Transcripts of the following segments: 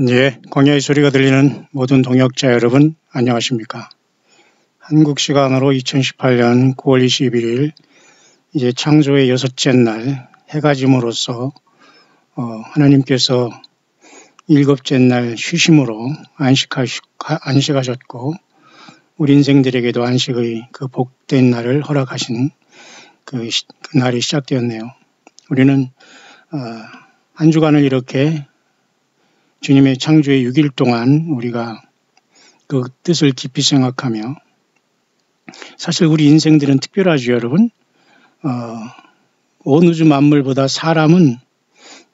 예, 광야의 소리가 들리는 모든 동역자 여러분, 안녕하십니까. 한국 시간으로 2018년 9월 21일, 이제 창조의 여섯째 날, 해가 짐으로써, 하나님께서 일곱째 날 쉬심으로 안식하셨고, 우리 인생들에게도 안식의 그 복된 날을 허락하신 그 날이 시작되었네요. 우리는, 한 주간을 이렇게 주님의 창조의 6일 동안 우리가 그 뜻을 깊이 생각하며 사실 우리 인생들은 특별하죠, 여러분. 온 우주 만물보다 사람은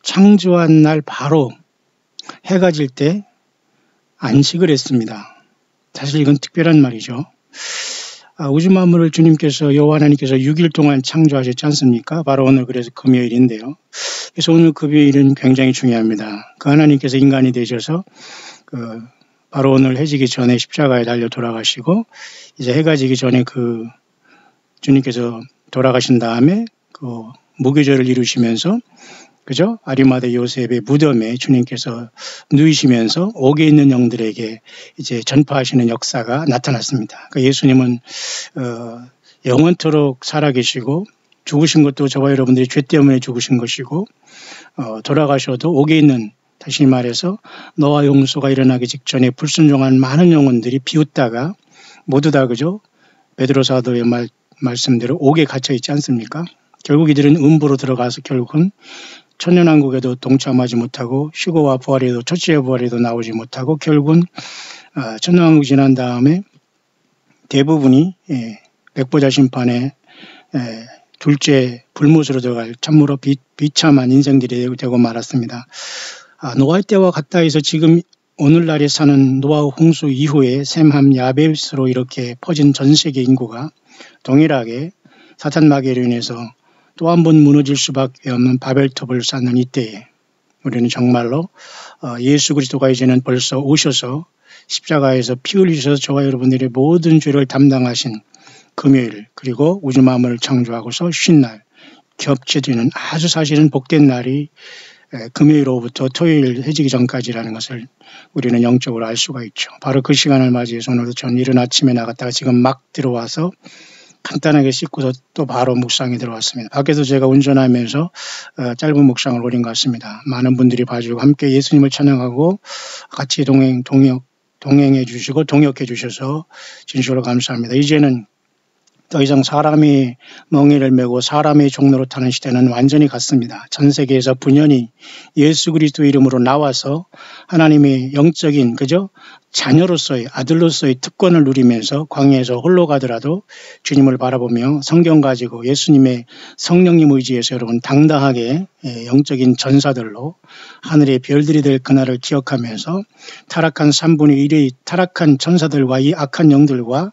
창조한 날 바로 해가 질 때 안식을 했습니다. 사실 이건 특별한 말이죠. 우주 만물을 주님께서 여호와 하나님께서 6일 동안 창조하셨지 않습니까? 바로 오늘 그래서 금요일인데요. 그래서 오늘 금요일은 굉장히 중요합니다. 그 하나님께서 인간이 되셔서 바로 오늘 해지기 전에 십자가에 달려 돌아가시고 이제 해가 지기 전에 주님께서 돌아가신 다음에 무교절을 이루시면서 그죠? 아리마대 요셉의 무덤에 주님께서 누이시면서 옥에 있는 영들에게 이제 전파하시는 역사가 나타났습니다. 그러니까 예수님은 영원토록 살아계시고 죽으신 것도 저와 여러분들이 죄 때문에 죽으신 것이고 돌아가셔도 옥에 있는 다시 말해서 노아 용서가 일어나기 직전에 불순종한 많은 영혼들이 비웃다가 모두 다 그죠? 베드로 사도의 말씀대로 옥에 갇혀 있지 않습니까? 결국 이들은 음부로 들어가서 결국은 천년왕국에도 동참하지 못하고 휴거와 부활에도 첫째의 부활에도 나오지 못하고 결국은 천년왕국 지난 다음에 대부분이 백보자 심판에 둘째 불못으로 들어갈 참으로 비참한 인생들이 되고 말았습니다. 노아 때와 같다 해서 지금 오늘날에 사는 노아 홍수 이후에 셈함 야벳으로 이렇게 퍼진 전 세계 인구가 동일하게 사탄 마귀로 인해서 또 한 번 무너질 수밖에 없는 바벨탑을 쌓는 이때에 우리는 정말로 예수 그리스도가 이제는 벌써 오셔서 십자가에서 피 흘리셔서 저와 여러분들의 모든 죄를 담당하신 금요일 그리고 우주 만물을 창조하고서 쉰 날 겹쳐지는 아주 사실은 복된 날이 금요일 오후부터 토요일 해지기 전까지라는 것을 우리는 영적으로 알 수가 있죠. 바로 그 시간을 맞이해서 오늘도 전 이른 아침에 나갔다가 지금 막 들어와서 간단하게 씻고서 또 바로 묵상에 들어왔습니다. 밖에서 제가 운전하면서 짧은 묵상을 올린 것 같습니다. 많은 분들이 봐주고 함께 예수님을 찬양하고 같이 동행해 주시고 동역해 주셔서 진심으로 감사합니다. 이제는 더 이상 사람이 멍에를 메고 사람의 종로로 타는 시대는 완전히 갔습니다. 전 세계에서 분연히 예수 그리스도 이름으로 나와서 하나님의 영적인 그죠? 자녀로서의 아들로서의 특권을 누리면서 광야에서 홀로 가더라도 주님을 바라보며 성경 가지고 예수님의 성령님 의지에서 여러분 당당하게 영적인 전사들로 하늘의 별들이 될 그날을 기억하면서 타락한 3분의 1의 타락한 전사들과 이 악한 영들과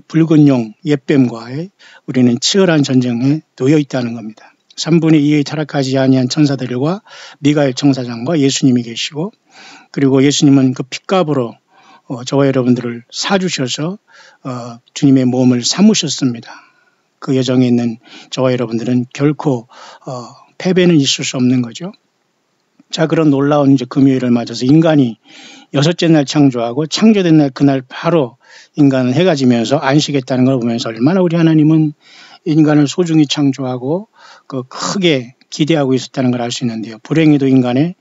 붉은 용 옛뱀과의 우리는 치열한 전쟁에 놓여 있다는 겁니다. 3분의 2의 타락하지 아니한 천사들과 미가엘 청사장과 예수님이 계시고 그리고 예수님은 그 핏값으로 저와 여러분들을 사주셔서 주님의 몸을 삼으셨습니다. 그 여정에 있는 저와 여러분들은 결코 패배는 있을 수 없는 거죠. 자, 그런 놀라운 이제 금요일을 맞아서 인간이 여섯째 날 창조하고 창조된 날 그날 바로 인간은 해가 지면서 안식했다는 걸 보면서 얼마나 우리 하나님은 인간을 소중히 창조하고 크게 기대하고 있었다는 걸 알 수 있는데요. 불행히도 인간의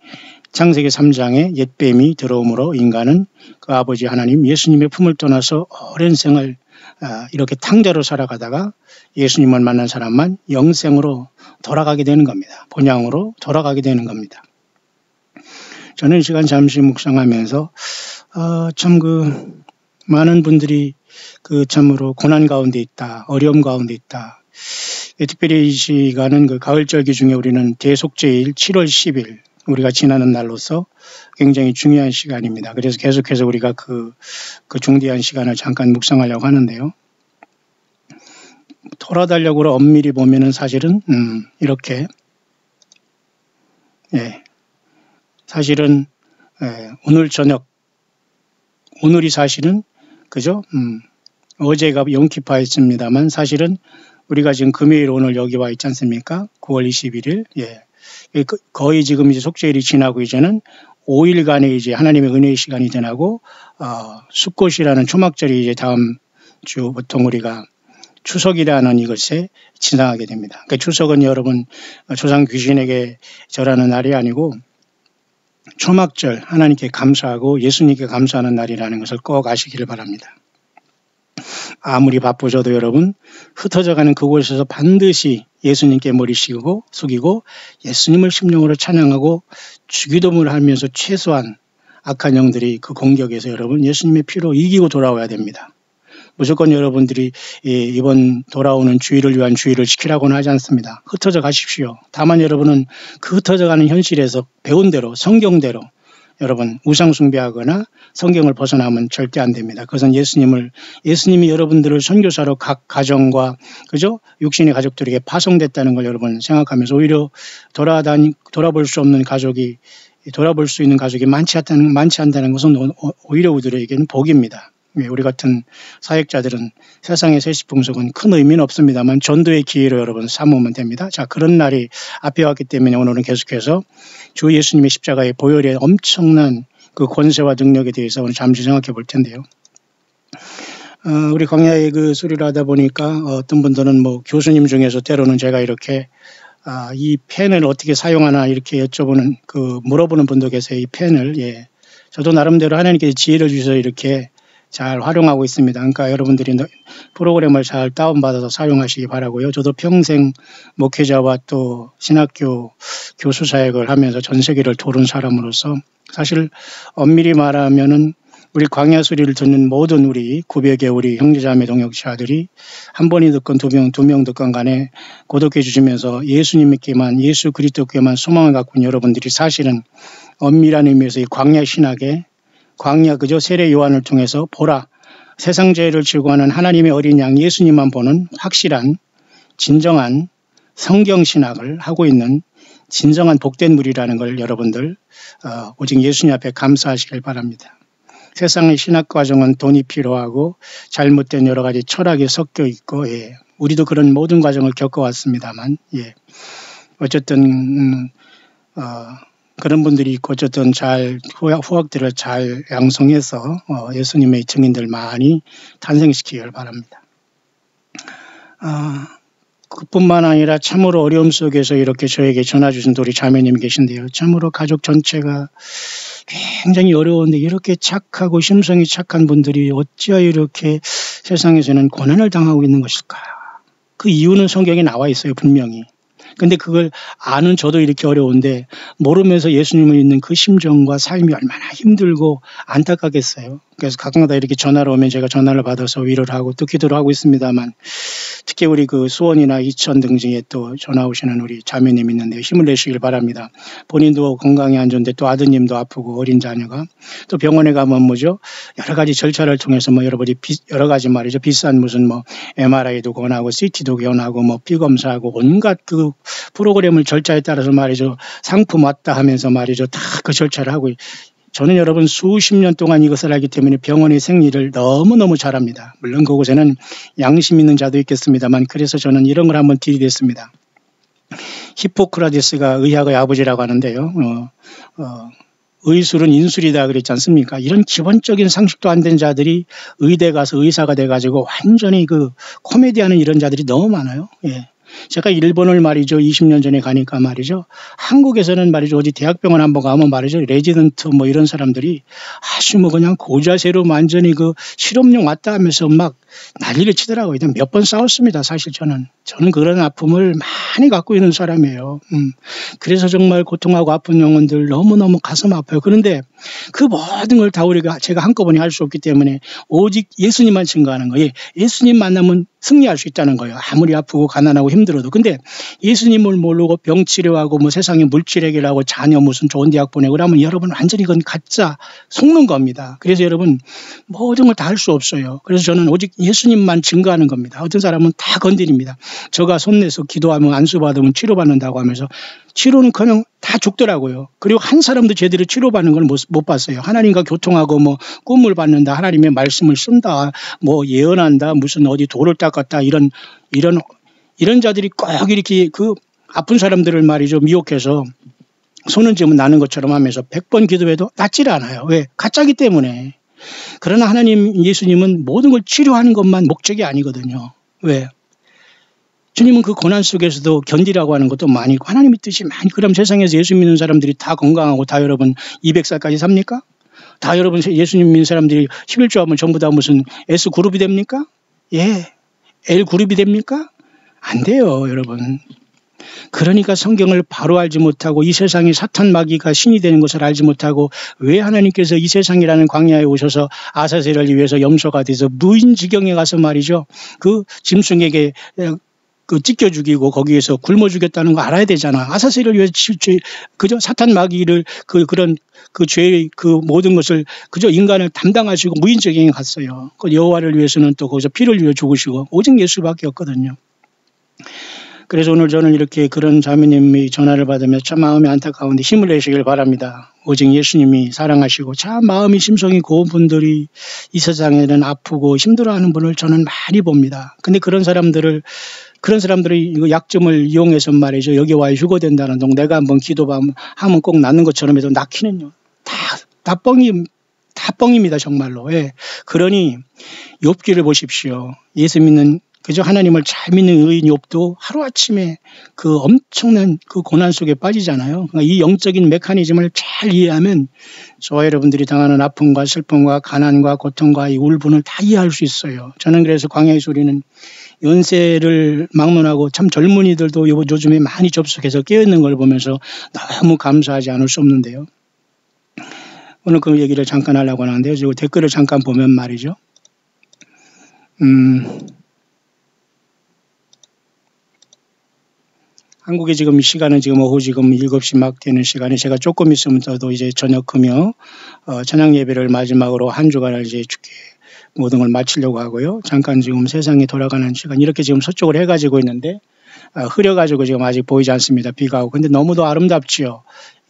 창세기 3장에 옛뱀이 들어오므로 인간은 그 아버지 하나님 예수님의 품을 떠나서 오랜 생을 이렇게 탕자로 살아가다가 예수님을 만난 사람만 영생으로 돌아가게 되는 겁니다. 본향으로 돌아가게 되는 겁니다. 저는 이 시간 잠시 묵상하면서 참 많은 분들이 참으로 고난 가운데 있다, 어려움 가운데 있다. 특별히 이 시간은 가을절기 중에 우리는 대속죄일 7월 10일 우리가 지나는 날로서 굉장히 중요한 시간입니다. 그래서 계속해서 우리가 그 중대한 시간을 잠깐 묵상하려고 하는데요. 토라 달력으로 엄밀히 보면은 사실은 이렇게 사실은 오늘 저녁 오늘이 사실은 그죠? 어제가 용키파였습니다만 사실은 우리가 지금 금요일 오늘 여기 와 있지 않습니까? 9월 21일. 거의 지금 이제 속죄일이 지나고 이제는 5일간의 이제 하나님의 은혜의 시간이 지나고 수꽃이라는 초막절이 이제 다음 주 보통 우리가 추석이라는 이것에 지나가게 됩니다. 그러니까 추석은 여러분 조상 귀신에게 절하는 날이 아니고 초막절, 하나님께 감사하고 예수님께 감사하는 날이라는 것을 꼭 아시기를 바랍니다. 아무리 바쁘셔도 여러분 흩어져가는 그곳에서 반드시 예수님께 머리 숙이고 예수님을 심령으로 찬양하고 주기도문을 하면서 최소한 악한 영들이 그 공격에서 여러분 예수님의 피로 이기고 돌아와야 됩니다. 무조건 여러분들이 이번 돌아오는 주일을 위한 주일을 지키라고는 하지 않습니다. 흩어져 가십시오. 다만 여러분은 그 흩어져가는 현실에서 배운 대로 성경대로 여러분 우상 숭배하거나 성경을 벗어나면 절대 안 됩니다. 그것은 예수님이 여러분들을 선교사로 각 가정과 그죠? 육신의 가족들에게 파송됐다는 걸 여러분 생각하면서 오히려 돌아볼 수 있는 가족이 많지 않다는 것은 오히려 우리들에게는 복입니다. 우리 같은 사역자들은 세상의 세시풍속은 큰 의미는 없습니다만 전도의 기회로 여러분 삼으면 됩니다. 자, 그런 날이 앞에 왔기 때문에 오늘은 계속해서 주 예수님의 십자가의 보혈의 엄청난 그 권세와 능력에 대해서 오늘 잠시 생각해 볼 텐데요. 우리 광야의 그 소리를 하다 보니까 어떤 분들은 뭐 교수님 중에서 때로는 제가 이렇게 이 펜을 어떻게 사용하나 이렇게 여쭤보는 물어보는 분도 계세요. 이 펜을 저도 나름대로 하나님께서 지혜를 주셔서 이렇게 잘 활용하고 있습니다. 그러니까 여러분들이 프로그램을 잘 다운받아서 사용하시기 바라고요. 저도 평생 목회자와 또 신학교 교수 사역을 하면서 전 세계를 도는 사람으로서 사실 엄밀히 말하면은 우리 광야 소리를 듣는 모든 우리 900의 우리 형제자매 동역자들이 한 번이 듣건 두 명 듣건 간에 구독해 주시면서 예수님께만 예수 그리스도께만 소망을 갖고 있는 여러분들이 사실은 엄밀한 의미에서 이 광야 신학의 그저 세례 요한을 통해서 보라 세상 죄를 지고 하는 하나님의 어린 양 예수님만 보는 확실한 진정한 성경 신학을 하고 있는 진정한 복된 무리라는 걸 여러분들 오직 예수님 앞에 감사하시길 바랍니다. 세상의 신학 과정은 돈이 필요하고 잘못된 여러 가지 철학이 섞여 있고 우리도 그런 모든 과정을 겪어왔습니다만 어쨌든 그런 분들이 있고 어쨌든 잘 후학들을 잘 양성해서 예수님의 증인들 많이 탄생시키길 바랍니다. 그뿐만 아니라 참으로 어려움 속에서 이렇게 저에게 전화 주신 우리 자매님이 계신데요. 참으로 가족 전체가 굉장히 어려운데 이렇게 착하고 심성이 착한 분들이 어찌하여 이렇게 세상에서는 고난을 당하고 있는 것일까? 그 이유는 성경에 나와 있어요, 분명히. 근데 그걸 아는 저도 이렇게 어려운데 모르면서 예수님을 믿는 그 심정과 삶이 얼마나 힘들고 안타깝겠어요. 그래서 가끔가다 이렇게 전화를 오면 제가 전화를 받아서 위로를 하고 또 기도를 하고 있습니다만 특히 우리 그 수원이나 이천 등지에 또 전화 오시는 우리 자매님 있는데 힘을 내시길 바랍니다. 본인도 건강이 안 좋은데 또 아드님도 아프고 어린 자녀가 또 병원에 가면 뭐죠? 여러 가지 절차를 통해서 뭐 여러 가지 말이죠. 비싼 무슨 뭐 MRI도 권하고 CT도 권하고 뭐 피검사하고 온갖 그 프로그램을 절차에 따라서 말이죠. 상품 왔다 하면서 말이죠. 다 그 절차를 하고 저는 여러분 수십 년 동안 이것을 알기 때문에 병원의 생리를 너무너무 잘합니다. 물론 그곳에는 양심 있는 자도 있겠습니다만 그래서 저는 이런 걸 한번 들이댔습니다. 히포크라테스가 의학의 아버지라고 하는데요. 의술은 인술이다 그랬지 않습니까? 이런 기본적인 상식도 안 된 자들이 의대 가서 의사가 돼가지고 완전히 그 코미디하는 이런 자들이 너무 많아요. 제가 일본을 말이죠. 20년 전에 가니까 말이죠. 한국에서는 말이죠. 어디 대학병원 한번 가면 말이죠. 레지던트 뭐 이런 사람들이 아주 뭐 그냥 고자세로 완전히 그 실험용 왔다 하면서 막 난리를 치더라고요. 몇 번 싸웠습니다. 사실 저는 그런 아픔을 많이 갖고 있는 사람이에요. 그래서 정말 고통하고 아픈 영혼들 너무너무 가슴 아파요. 그런데 그 모든 걸 다 제가 한꺼번에 할 수 없기 때문에 오직 예수님만 증거하는 거예요. 예수님 만나면 승리할 수 있다는 거예요. 아무리 아프고 가난하고 힘들어도. 근데 예수님을 모르고 병 치료하고 뭐 세상에 물질 해결하고 자녀 무슨 좋은 대학 보내고 그러면 여러분 완전히 그건 가짜 속는 겁니다. 그래서 여러분 모든 걸 다 할 수 없어요. 그래서 저는 오직 예수님만 증거하는 겁니다. 어떤 사람은 다 건드립니다. 저가 손내서 기도하면 안수받으면 치료받는다고 하면서 치료는커녕 다 죽더라고요. 그리고 한 사람도 제대로 치료받는 걸 못 봤어요. 하나님과 교통하고 뭐 꿈을 받는다, 하나님의 말씀을 쓴다, 뭐 예언한다, 무슨 어디 돌을 닦았다 이런 자들이 꼭 이렇게 그 아픈 사람들을 말이죠 미혹해서 손은 지으면 나는 것처럼 하면서 100번 기도해도 낫질 않아요. 왜? 가짜기 때문에. 그러나 하나님, 예수님은 모든 걸 치료하는 것만 목적이 아니거든요. 왜? 주님은 그 고난 속에서도 견디라고 하는 것도 많이 있고 하나님의 뜻이 많이. 그럼 세상에서 예수 믿는 사람들이 다 건강하고 다 여러분 200살까지 삽니까? 다 여러분 예수님 믿는 사람들이 11조 하면 전부 다 무슨 S그룹이 됩니까? 예. L그룹이 됩니까? 안 돼요, 여러분. 그러니까 성경을 바로 알지 못하고 이 세상이 사탄 마귀가 신이 되는 것을 알지 못하고 왜 하나님께서 이 세상이라는 광야에 오셔서 아사셀을 위해서 염소가 돼서 무인지경에 가서 말이죠. 그 짐승에게 그 찢겨 죽이고 거기에서 굶어 죽였다는 거 알아야 되잖아. 아사셀을 위해서 그저 사탄 마귀를 그런 그 죄의 그 모든 것을 그저 인간을 담당하시고 무인지경에 갔어요. 그 여호와를 위해서는 또 거기서 피를 위해 죽으시고 오직 예수밖에 없거든요. 그래서 오늘 저는 이렇게 그런 자매님이 전화를 받으며 참 마음이 안타까운데 힘을 내시길 바랍니다. 오직 예수님이 사랑하시고 참 마음이 심성이 고운 분들이 이 세상에는 아프고 힘들어하는 분을 저는 많이 봅니다. 근데 그런 사람들이 이거 약점을 이용해서 말이죠. 여기 와야 휴거된다는 동 내가 한번 기도하면 꼭 낫는 것처럼 해도 낫기는요. 다 뻥입니다. 정말로. 예. 그러니 욥기를 보십시오. 예수 믿는 그저 하나님을 잘 믿는 의인 욥도 하루아침에 그 엄청난 그 고난 속에 빠지잖아요. 그러니까 이 영적인 메커니즘을 잘 이해하면 저와 여러분들이 당하는 아픔과 슬픔과 가난과 고통과 이 울분을 다 이해할 수 있어요. 저는 그래서 광야의 소리는 연세를 막론하고 참 젊은이들도 요즘에 많이 접속해서 깨어있는 걸 보면서 너무 감사하지 않을 수 없는데요. 오늘 그 얘기를 잠깐 하려고 하는데요. 지금 댓글을 잠깐 보면 말이죠. 한국에 지금 시간은 지금 오후 지금 7시 막 되는 시간에 제가 조금 있으면 저도 이제 저녁하며 저녁 예배를 마지막으로 한 주간을 이제 주께 모든 걸 마치려고 하고요. 잠깐 지금 세상이 돌아가는 시간 이렇게 지금 서쪽을 해가지고 있는데 흐려가지고 지금 아직 보이지 않습니다. 비가 오고. 근데 너무도 아름답지요.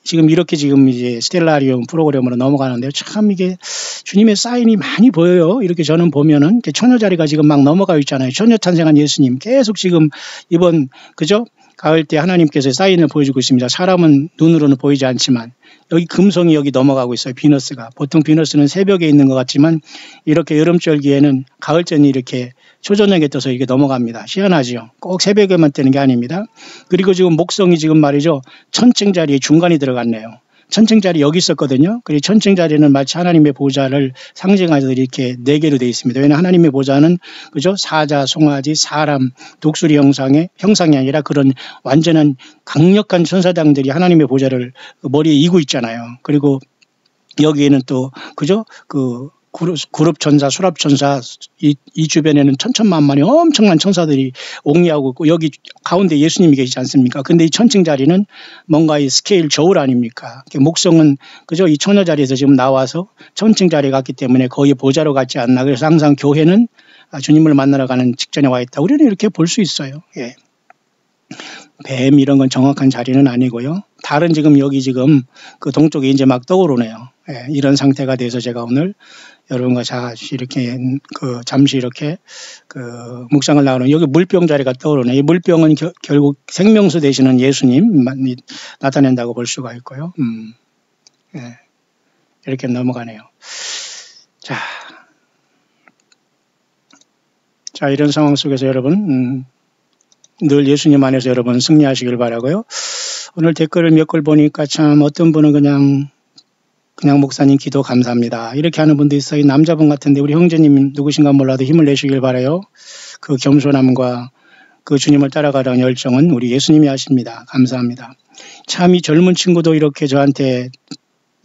지금 이렇게 지금 이제 스텔라리움 프로그램으로 넘어가는데요. 참 이게 주님의 사인이 많이 보여요. 이렇게 저는 보면은 처녀 자리가 지금 막 넘어가고 있잖아요. 처녀 탄생한 예수님 계속 지금 이번 그죠? 가을 때 하나님께서 사인을 보여주고 있습니다. 사람은 눈으로는 보이지 않지만 여기 금성이 여기 넘어가고 있어요. 비너스가. 보통 비너스는 새벽에 있는 것 같지만 이렇게 여름철기에는 가을전이 이렇게 초저녁에 떠서 이게 넘어갑니다. 희한하지요. 꼭 새벽에만 뜨는 게 아닙니다. 그리고 지금 목성이 지금 말이죠. 천층 자리에 중간에 들어갔네요. 천층 자리 여기 있었거든요. 그리고 천층 자리는 마치 하나님의 보좌를 상징하듯 이렇게 4개로 되어 있습니다. 왜냐하면 하나님의 보좌는 그죠? 사자, 송아지, 사람, 독수리 형상이 아니라 그런 완전한 강력한 천사장들이 하나님의 보좌를 머리에 이고 있잖아요. 그리고 여기에는 또 그죠? 그 그룹 천사, 수랍 천사 이 주변에는 천천만만이 엄청난 천사들이 옹이하고 있고 여기 가운데 예수님이 계시지 않습니까? 근데 이 천층 자리는 뭔가 이 스케일 저울 아닙니까? 목성은 그죠? 이 천여 자리에서 지금 나와서 천층 자리에 갔기 때문에 거의 보좌로 갔지 않나. 그래서 항상 교회는 주님을 만나러 가는 직전에 와 있다. 우리는 이렇게 볼 수 있어요. 예. 뱀 이런 건 정확한 자리는 아니고요. 달은 지금 여기 지금 그 동쪽에 이제 막 떠오르네요. 예, 이런 상태가 돼서 제가 오늘 여러분과 잠시 이렇게 묵상을 나오는 여기 물병 자리가 떠오르네. 이 물병은 결국 생명수 되시는 예수님 나타낸다고 볼 수가 있고요. 예, 이렇게 넘어가네요. 자, 이런 상황 속에서 여러분, 늘 예수님 안에서 여러분 승리하시길 바라고요. 오늘 댓글을 몇 걸 보니까 참 어떤 분은 그냥 목사님 기도 감사합니다. 이렇게 하는 분도 있어요. 남자분 같은데 우리 형제님 누구신가 몰라도 힘을 내시길 바라요. 그 겸손함과 그 주님을 따라가려는 열정은 우리 예수님이 하십니다. 감사합니다. 참 이 젊은 친구도 이렇게 저한테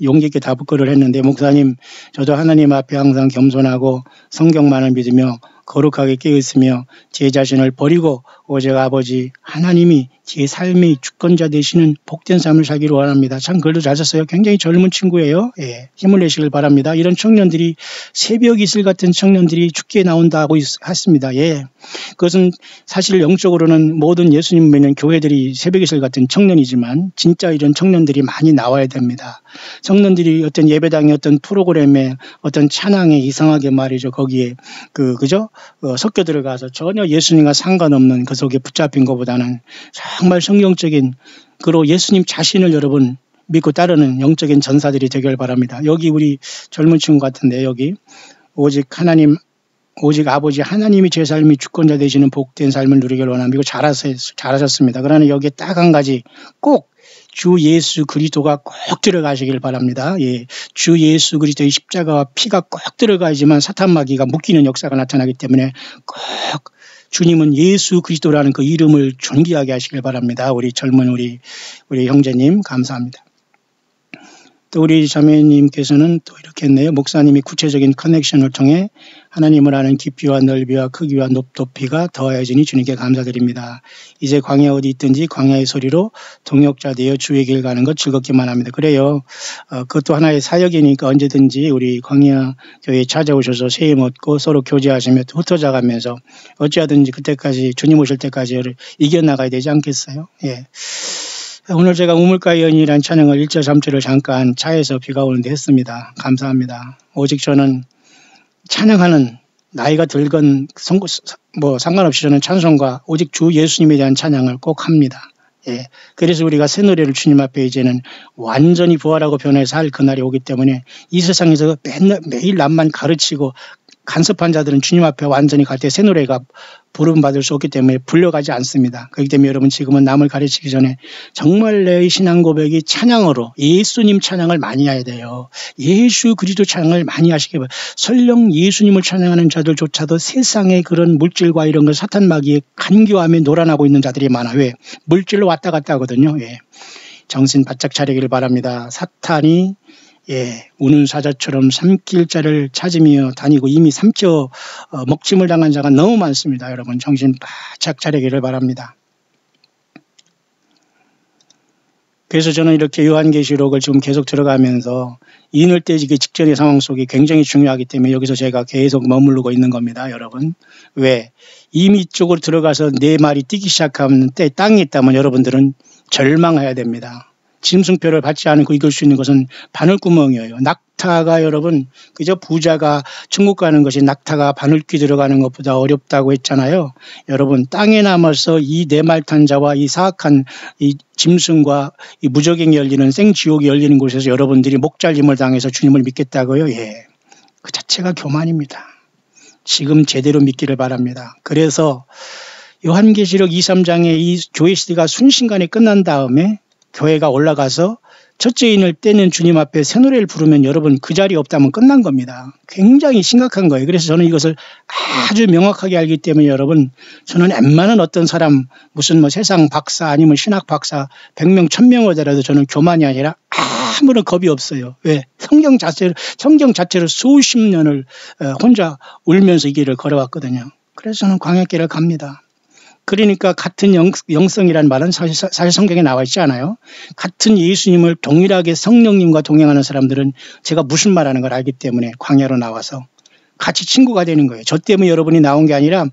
용기 있게 답글을 했는데 목사님 저도 하나님 앞에 항상 겸손하고 성경만을 믿으며 거룩하게 깨어있으며 제 자신을 버리고 오직 아버지 하나님이 제 삶의 주권자 되시는 복된 삶을 살기를 원합니다. 참 글도 잘 썼어요. 굉장히 젊은 친구예요. 예, 힘을 내시길 바랍니다. 이런 청년들이 새벽 이슬 같은 청년들이 죽게 나온다고 했습니다. 예, 그것은 사실 영적으로는 모든 예수님 믿는 교회들이 새벽 이슬 같은 청년이지만 진짜 이런 청년들이 많이 나와야 됩니다. 청년들이 어떤 예배당의 어떤 프로그램에 어떤 찬양에 이상하게 말이죠. 거기에 그죠? 섞여 들어가서 전혀 예수님과 상관없는 그 속에 붙잡힌 것보다는 정말 성경적인 그로 예수님 자신을 여러분 믿고 따르는 영적인 전사들이 되길 바랍니다. 여기 우리 젊은 친구 같은데 여기 오직 아버지 하나님이 제 삶이 주권자 되시는 복된 삶을 누리길 원합니다. 이거 잘하셨습니다. 그러나 여기에 딱 한 가지 꼭 주 예수 그리스도가 꼭 들어가시길 바랍니다. 예, 주 예수 그리스도의 십자가와 피가 꼭 들어가야지만 사탄 마귀가 묶이는 역사가 나타나기 때문에 꼭 주님은 예수 그리스도라는 그 이름을 존귀하게 하시길 바랍니다. 우리 젊은 우리 형제님 감사합니다. 또 우리 자매님께서는 또 이렇게 했네요. 목사님이 구체적인 커넥션을 통해 하나님을 아는 깊이와 넓이와 크기와 높이가 더하여지니 주님께 감사드립니다. 이제 광야 어디 있든지 광야의 소리로 동역자 되어 주의 길 가는 것 즐겁기만 합니다. 그래요. 그것도 하나의 사역이니까 언제든지 우리 광야 교회에 찾아오셔서 세임 얻고 서로 교제하시며 흩어져 가면서 어찌하든지 그때까지 주님 오실 때까지 이겨나가야 되지 않겠어요? 예. 오늘 제가 우물가의 연인이라는 찬양을 1절 3절을 잠깐 차에서 비가 오는데 했습니다. 감사합니다. 오직 저는 찬양하는 나이가 들건 상관없이 저는 찬송과 오직 주 예수님에 대한 찬양을 꼭 합니다. 예. 그래서 우리가 새 노래를 주님 앞에 이제는 완전히 부활하고 변해서 할 그날이 오기 때문에 이 세상에서 매일 남만 가르치고 간섭한 자들은 주님 앞에 완전히 갈 때 새 노래가 부름받을 수 없기 때문에 불려가지 않습니다. 그렇기 때문에 여러분 지금은 남을 가르치기 전에 정말 내 신앙 고백이 찬양으로 예수님 찬양을 많이 해야 돼요. 예수 그리스도 찬양을 많이 하시기 바랍니다. 설령 예수님을 찬양하는 자들조차도 세상의 그런 물질과 이런 걸 사탄 마귀의 간교함에 놀아나고 있는 자들이 많아. 왜? 물질로 왔다 갔다 하거든요. 예. 정신 바짝 차리기를 바랍니다. 사탄이 우는 사자처럼 삼킬 자를 찾으며 다니고 이미 삼켜 먹침을 당한 자가 너무 많습니다. 여러분 정신 바짝 차리기를 바랍니다. 그래서 저는 이렇게 요한계시록을 지금 계속 들어가면서 인을 떼지기 직전의 상황 속이 굉장히 중요하기 때문에 여기서 제가 계속 머무르고 있는 겁니다. 여러분 왜? 이미 이쪽으로 들어가서 내 말이 뛰기 시작하면 땅에 있다면 여러분들은 절망해야 됩니다. 짐승표를 받지 않고 이길 수 있는 것은 바늘구멍이에요. 낙타가 여러분 그저 부자가 천국 가는 것이 낙타가 바늘귀 들어가는 것보다 어렵다고 했잖아요. 여러분 땅에 남아서 이 내말탄 자와 이 사악한 이 짐승과 이 무적행이 열리는 생지옥이 열리는 곳에서 여러분들이 목잘림을 당해서 주님을 믿겠다고요. 예, 그 자체가 교만입니다. 지금 제대로 믿기를 바랍니다. 그래서 요한계시록 2, 3장의 이 교회 시대가 순식간에 끝난 다음에 교회가 올라가서 첫째 인을 떼는 주님 앞에 새 노래를 부르면 여러분 그 자리에 없다면 끝난 겁니다. 굉장히 심각한 거예요. 그래서 저는 이것을 아주 명확하게 알기 때문에 여러분 저는 웬만한 어떤 사람 무슨 세상 박사 아니면 신학 박사 100명 1000명 오더라도 저는 교만이 아니라 아무런 겁이 없어요. 왜? 성경 자체를 수십 년을 혼자 울면서 이 길을 걸어왔거든요. 그래서 저는 광야길을 갑니다. 그러니까 같은 영성이라는 말은 사실 성경에 나와 있지 않아요. 같은 예수님을 동일하게 성령님과 동행하는 사람들은 제가 무슨 말하는 걸 알기 때문에 광야로 나와서 같이 친구가 되는 거예요. 저 때문에 여러분이 나온 게 아니라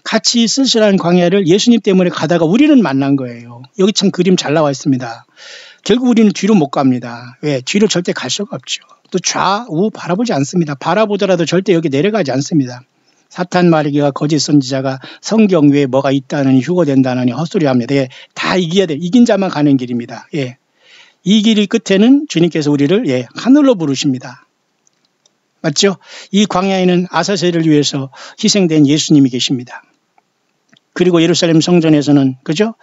같이 쓸쓸한 광야를 예수님 때문에 가다가 우리는 만난 거예요. 여기 참 그림 잘 나와 있습니다. 결국 우리는 뒤로 못 갑니다. 왜? 뒤로 절대 갈 수가 없죠. 또 좌우 바라보지 않습니다. 바라보더라도 절대 여기 내려가지 않습니다. 사탄 마귀가 거짓 선지자가 성경 외에 뭐가 있다느니 휴거된다느니 헛소리합니다. 예, 다 이겨야 돼. 이긴 자만 가는 길입니다. 예, 이 길이 끝에는 주님께서 우리를 하늘로 부르십니다. 맞죠? 이 광야에는 아사세를 위해서 희생된 예수님이 계십니다. 그리고 예루살렘 성전에서는 그죠?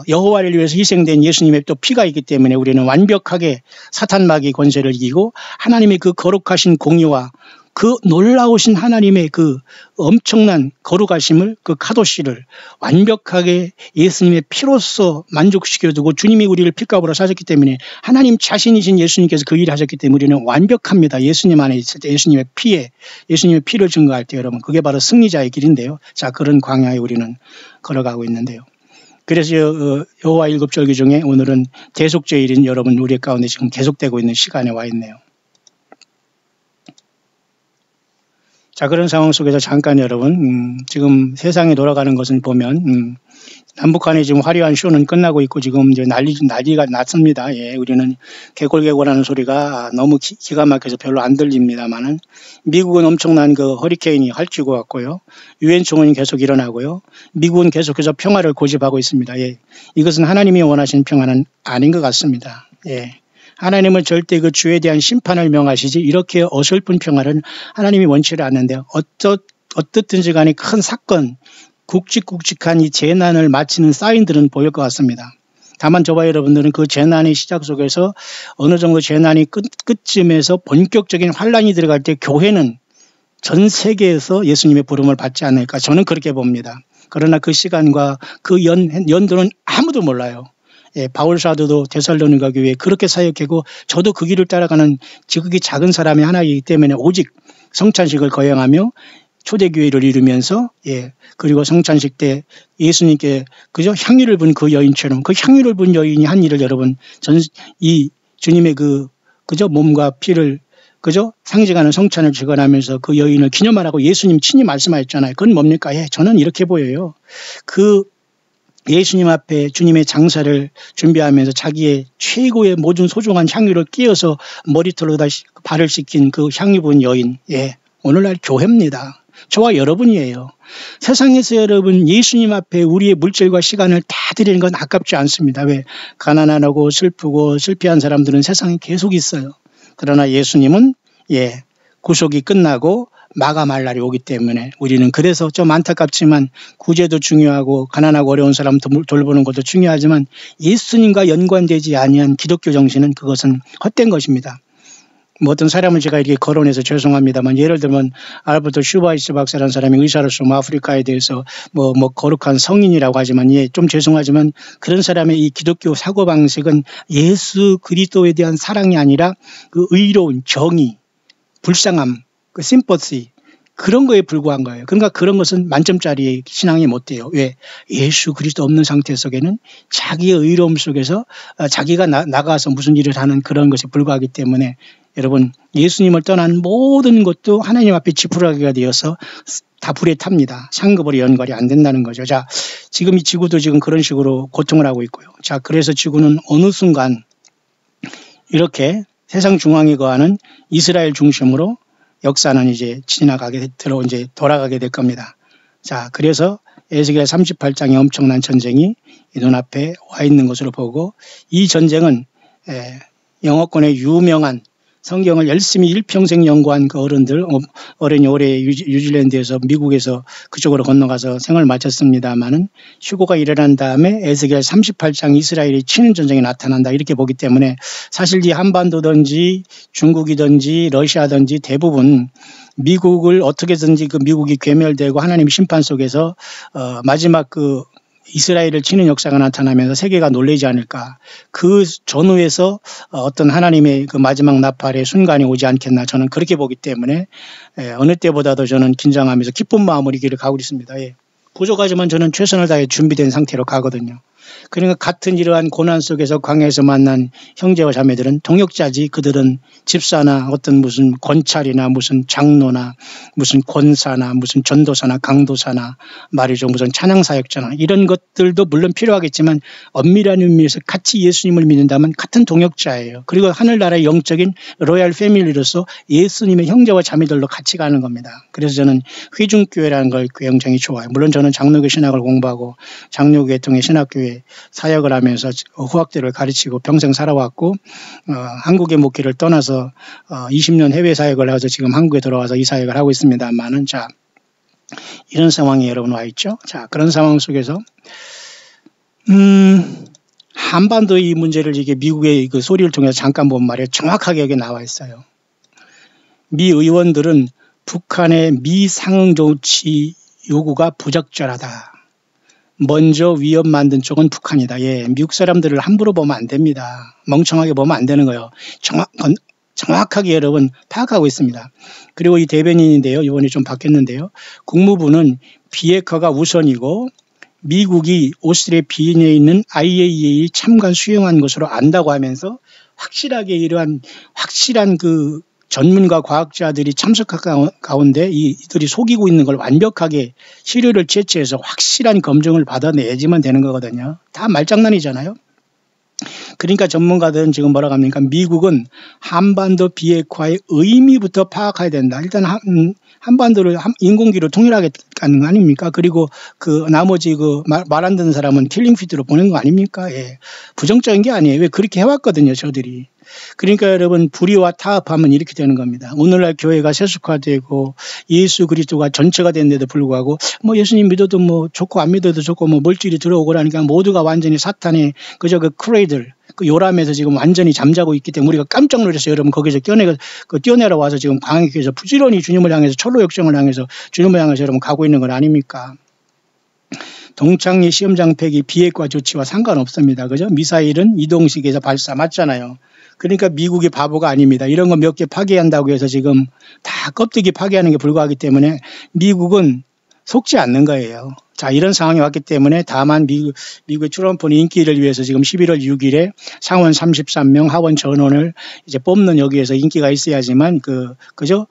여호와를 위해서 희생된 예수님의 또 피가 있기 때문에 우리는 완벽하게 사탄 마귀 권세를 이기고 하나님의 그 거룩하신 공의와 그 놀라우신 하나님의 그 엄청난 거룩하심을 그 카도시를 완벽하게 예수님의 피로써 만족시켜두고 주님이 우리를 피값으로 사셨기 때문에 하나님 자신이신 예수님께서 그 일을 하셨기 때문에 우리는 완벽합니다. 예수님 안에 있을 때 예수님의 피를 증거할 때 여러분 그게 바로 승리자의 길인데요. 자, 그런 광야에 우리는 걸어가고 있는데요. 그래서 여호와 일곱절기 중에 오늘은 대속죄일인 여러분 우리 가운데 지금 계속되고 있는 시간에 와 있네요. 자, 그런 상황 속에서 잠깐 여러분 지금 세상에 돌아가는 것을 보면 남북한의 지금 화려한 쇼는 끝나고 있고 지금 이제 난리가 났습니다. 예, 우리는 개골개골하는 소리가 너무 기가 막혀서 별로 안 들립니다만은 미국은 엄청난 그 허리케인이 핥히고 왔고요. 유엔 총회는 계속 일어나고요. 미국은 계속해서 평화를 고집하고 있습니다. 예, 이것은 하나님이 원하시는 평화는 아닌 것 같습니다. 예. 하나님은 절대 그 죄에 대한 심판을 명하시지 이렇게 어설픈 평화를 하나님이 원치를 않는데 어떻든지 간에 큰 사건, 굵직굵직한 이 재난을 마치는 사인들은 보일 것 같습니다. 다만 저와 여러분들은 그 재난의 시작 속에서 어느 정도 재난이 끝쯤에서 본격적인 환란이 들어갈 때 교회는 전 세계에서 예수님의 부름을 받지 않을까 저는 그렇게 봅니다. 그러나 그 시간과 그 연도는 아무도 몰라요. 예, 바울 사도도 데살로니가 교회에 그렇게 사역하고 저도 그 길을 따라가는 지극히 작은 사람이 하나이기 때문에 오직 성찬식을 거행하며 초대교회를 이루면서 그리고 성찬식 때 예수님께 그저 향유를 분 그 여인처럼 그 향유를 분 여인이 한 일을 여러분 이 주님의 그저 몸과 피를 그저 상징하는 성찬을 주관하면서 그 여인을 기념하라고 예수님 친히 말씀하셨잖아요. 그건 뭡니까? 저는 이렇게 보여요. 그 예수님 앞에 주님의 장사를 준비하면서 자기의 최고의 모든 소중한 향유를 끼워서 머리털로다 발을 씻긴 그 향유 분 여인. 오늘날 교회입니다. 저와 여러분이에요. 세상에서 여러분 예수님 앞에 우리의 물질과 시간을 다 드리는 건 아깝지 않습니다. 왜? 가난하고 슬프고 실패한 사람들은 세상에 계속 있어요. 그러나 예수님은 구속이 끝나고 마감할 날이 오기 때문에 우리는 그래서 좀 안타깝지만 구제도 중요하고 가난하고 어려운 사람 돌보는 것도 중요하지만 예수님과 연관되지 아니한 기독교 정신은 그것은 헛된 것입니다. 뭐 어떤 사람을 제가 이렇게 거론해서 죄송합니다만 예를 들면 알버트 슈바이스 박사라는 사람이 의사로서 아프리카에 대해서 뭐 거룩한 성인이라고 하지만 좀 죄송하지만 그런 사람의 이 기독교 사고방식은 예수 그리스도에 대한 사랑이 아니라 그 의로운 정의, 불쌍함, 그 심퍼시 그런 거에 불과한 거예요. 그러니까 그런 것은 만점짜리 신앙이 못 돼요. 왜? 예수 그리스도 없는 상태 속에는 자기의 의로움 속에서 자기가 나가서 무슨 일을 하는 그런 것에 불과하기 때문에 여러분 예수님을 떠난 모든 것도 하나님 앞에 지푸라기가 되어서 다 불에 탑니다. 상급으로 연결이 안 된다는 거죠. 자, 지금 이 지구도 지금 그런 식으로 고통을 하고 있고요. 자, 그래서 지구는 어느 순간 이렇게 세상 중앙에 거하는 이스라엘 중심으로 역사는 이제 돌아가게 될 겁니다. 자, 그래서 에스겔 38장의 엄청난 전쟁이 눈앞에 와 있는 것으로 보고 이 전쟁은 영어권의 유명한 성경을 열심히 일평생 연구한 그 어른이 올해 뉴질랜드에서 미국에서 그쪽으로 건너가서 생을 마쳤습니다마는 휴고가 일어난 다음에 에스겔 38장 이스라엘이 치는 전쟁이 나타난다 이렇게 보기 때문에 사실 이 한반도든지 중국이든지 러시아든지 대부분 미국을 어떻게든지 그 미국이 괴멸되고 하나님의 심판 속에서 마지막 그 이스라엘을 치는 역사가 나타나면서 세계가 놀라지 않을까. 그 전후에서 어떤 하나님의 그 마지막 나팔의 순간이 오지 않겠나 저는 그렇게 보기 때문에 어느 때보다도 저는 긴장하면서 기쁜 마음으로 이 길을 가고 있습니다. 부족하지만 저는 최선을 다해 준비된 상태로 가거든요. 그러니까 같은 이러한 고난 속에서 광야에서 만난 형제와 자매들은 동역자지 그들은 집사나 어떤 무슨 권찰이나 무슨 장로나 무슨 권사나 무슨 전도사나 강도사나 말이죠 무슨 찬양사역자나 이런 것들도 물론 필요하겠지만 엄밀한 의미에서 같이 예수님을 믿는다면 같은 동역자예요. 그리고 하늘나라의 영적인 로얄 패밀리로서 예수님의 형제와 자매들로 같이 가는 겁니다. 그래서 저는 회중교회라는 걸 굉장히 좋아요. 물론 저는 장로교 신학을 공부하고 장로교회 통해 신학교회 사역을 하면서 후학들을 가르치고 평생 살아왔고 한국의 목회를 떠나서 20년 해외 사역을 해서 지금 한국에 들어와서 이 사역을 하고 있습니다만은 자 이런 상황에 여러분 와 있죠. 자 그런 상황 속에서 한반도의 이 문제를 이게 미국의 그 소리를 통해서 잠깐 본 말이에요. 정확하게 여기 나와 있어요. 미 의원들은 북한의 미상응 조치 요구가 부적절하다. 먼저 위협 만든 쪽은 북한이다. 미국 사람들을 함부로 보면 안 됩니다. 멍청하게 보면 안 되는 거예요. 정확하게 여러분 파악하고 있습니다. 그리고 이 대변인인데요. 이번에 좀 바뀌었는데요. 국무부는 비핵화가 우선이고 미국이 오스트리아 비엔에 있는 IAEA 참관 수용한 것으로 안다고 하면서 확실하게 이러한 확실한 그 전문가 과학자들이 참석한 가운데 이들이 속이고 있는 걸 완벽하게 시료를 채취해서 확실한 검증을 받아내야지만 되는 거거든요. 다 말장난이잖아요. 그러니까 전문가들은 지금 뭐라고 합니까? 미국은 한반도 비핵화의 의미부터 파악해야 된다. 일단 한반도를 인공기로 통일하겠다는 거 아닙니까? 그리고 그 나머지 그 말 안 듣는 사람은 킬링 피드로 보낸 거 아닙니까? 부정적인 게 아니에요. 왜 그렇게 해왔거든요, 저들이. 그러니까 여러분 불의와 타협하면 이렇게 되는 겁니다. 오늘날 교회가 세속화되고 예수 그리스도가 전체가 됐는데도 불구하고 뭐 예수님 믿어도 뭐 좋고 안 믿어도 좋고 뭐 물질이 들어오고 그러니까 모두가 완전히 사탄의 그저 그 크레이들 그 요람에서 지금 완전히 잠자고 있기 때문에 우리가 깜짝 놀랐어요. 여러분 거기서 뛰어내려 와서 지금 광역에서 부지런히 주님을 향해서 철로 역정을 향해서 주님을 향해서 여러분 가고 있는 건 아닙니까? 동창리 시험장폐기 비핵화 조치와 상관없습니다. 그죠? 미사일은 이동식에서 발사 맞잖아요. 그러니까 미국이 바보가 아닙니다. 이런 거 몇 개 파괴한다고 해서 지금 다 껍데기 파괴하는 게 불과하기 때문에 미국은 속지 않는 거예요. 자, 이런 상황이 왔기 때문에 다만 미국의 트럼프는 인기를 위해서 지금 11월 6일에 상원 33명 하원 전원을 이제 뽑는 여기에서 인기가 있어야지만 그죠?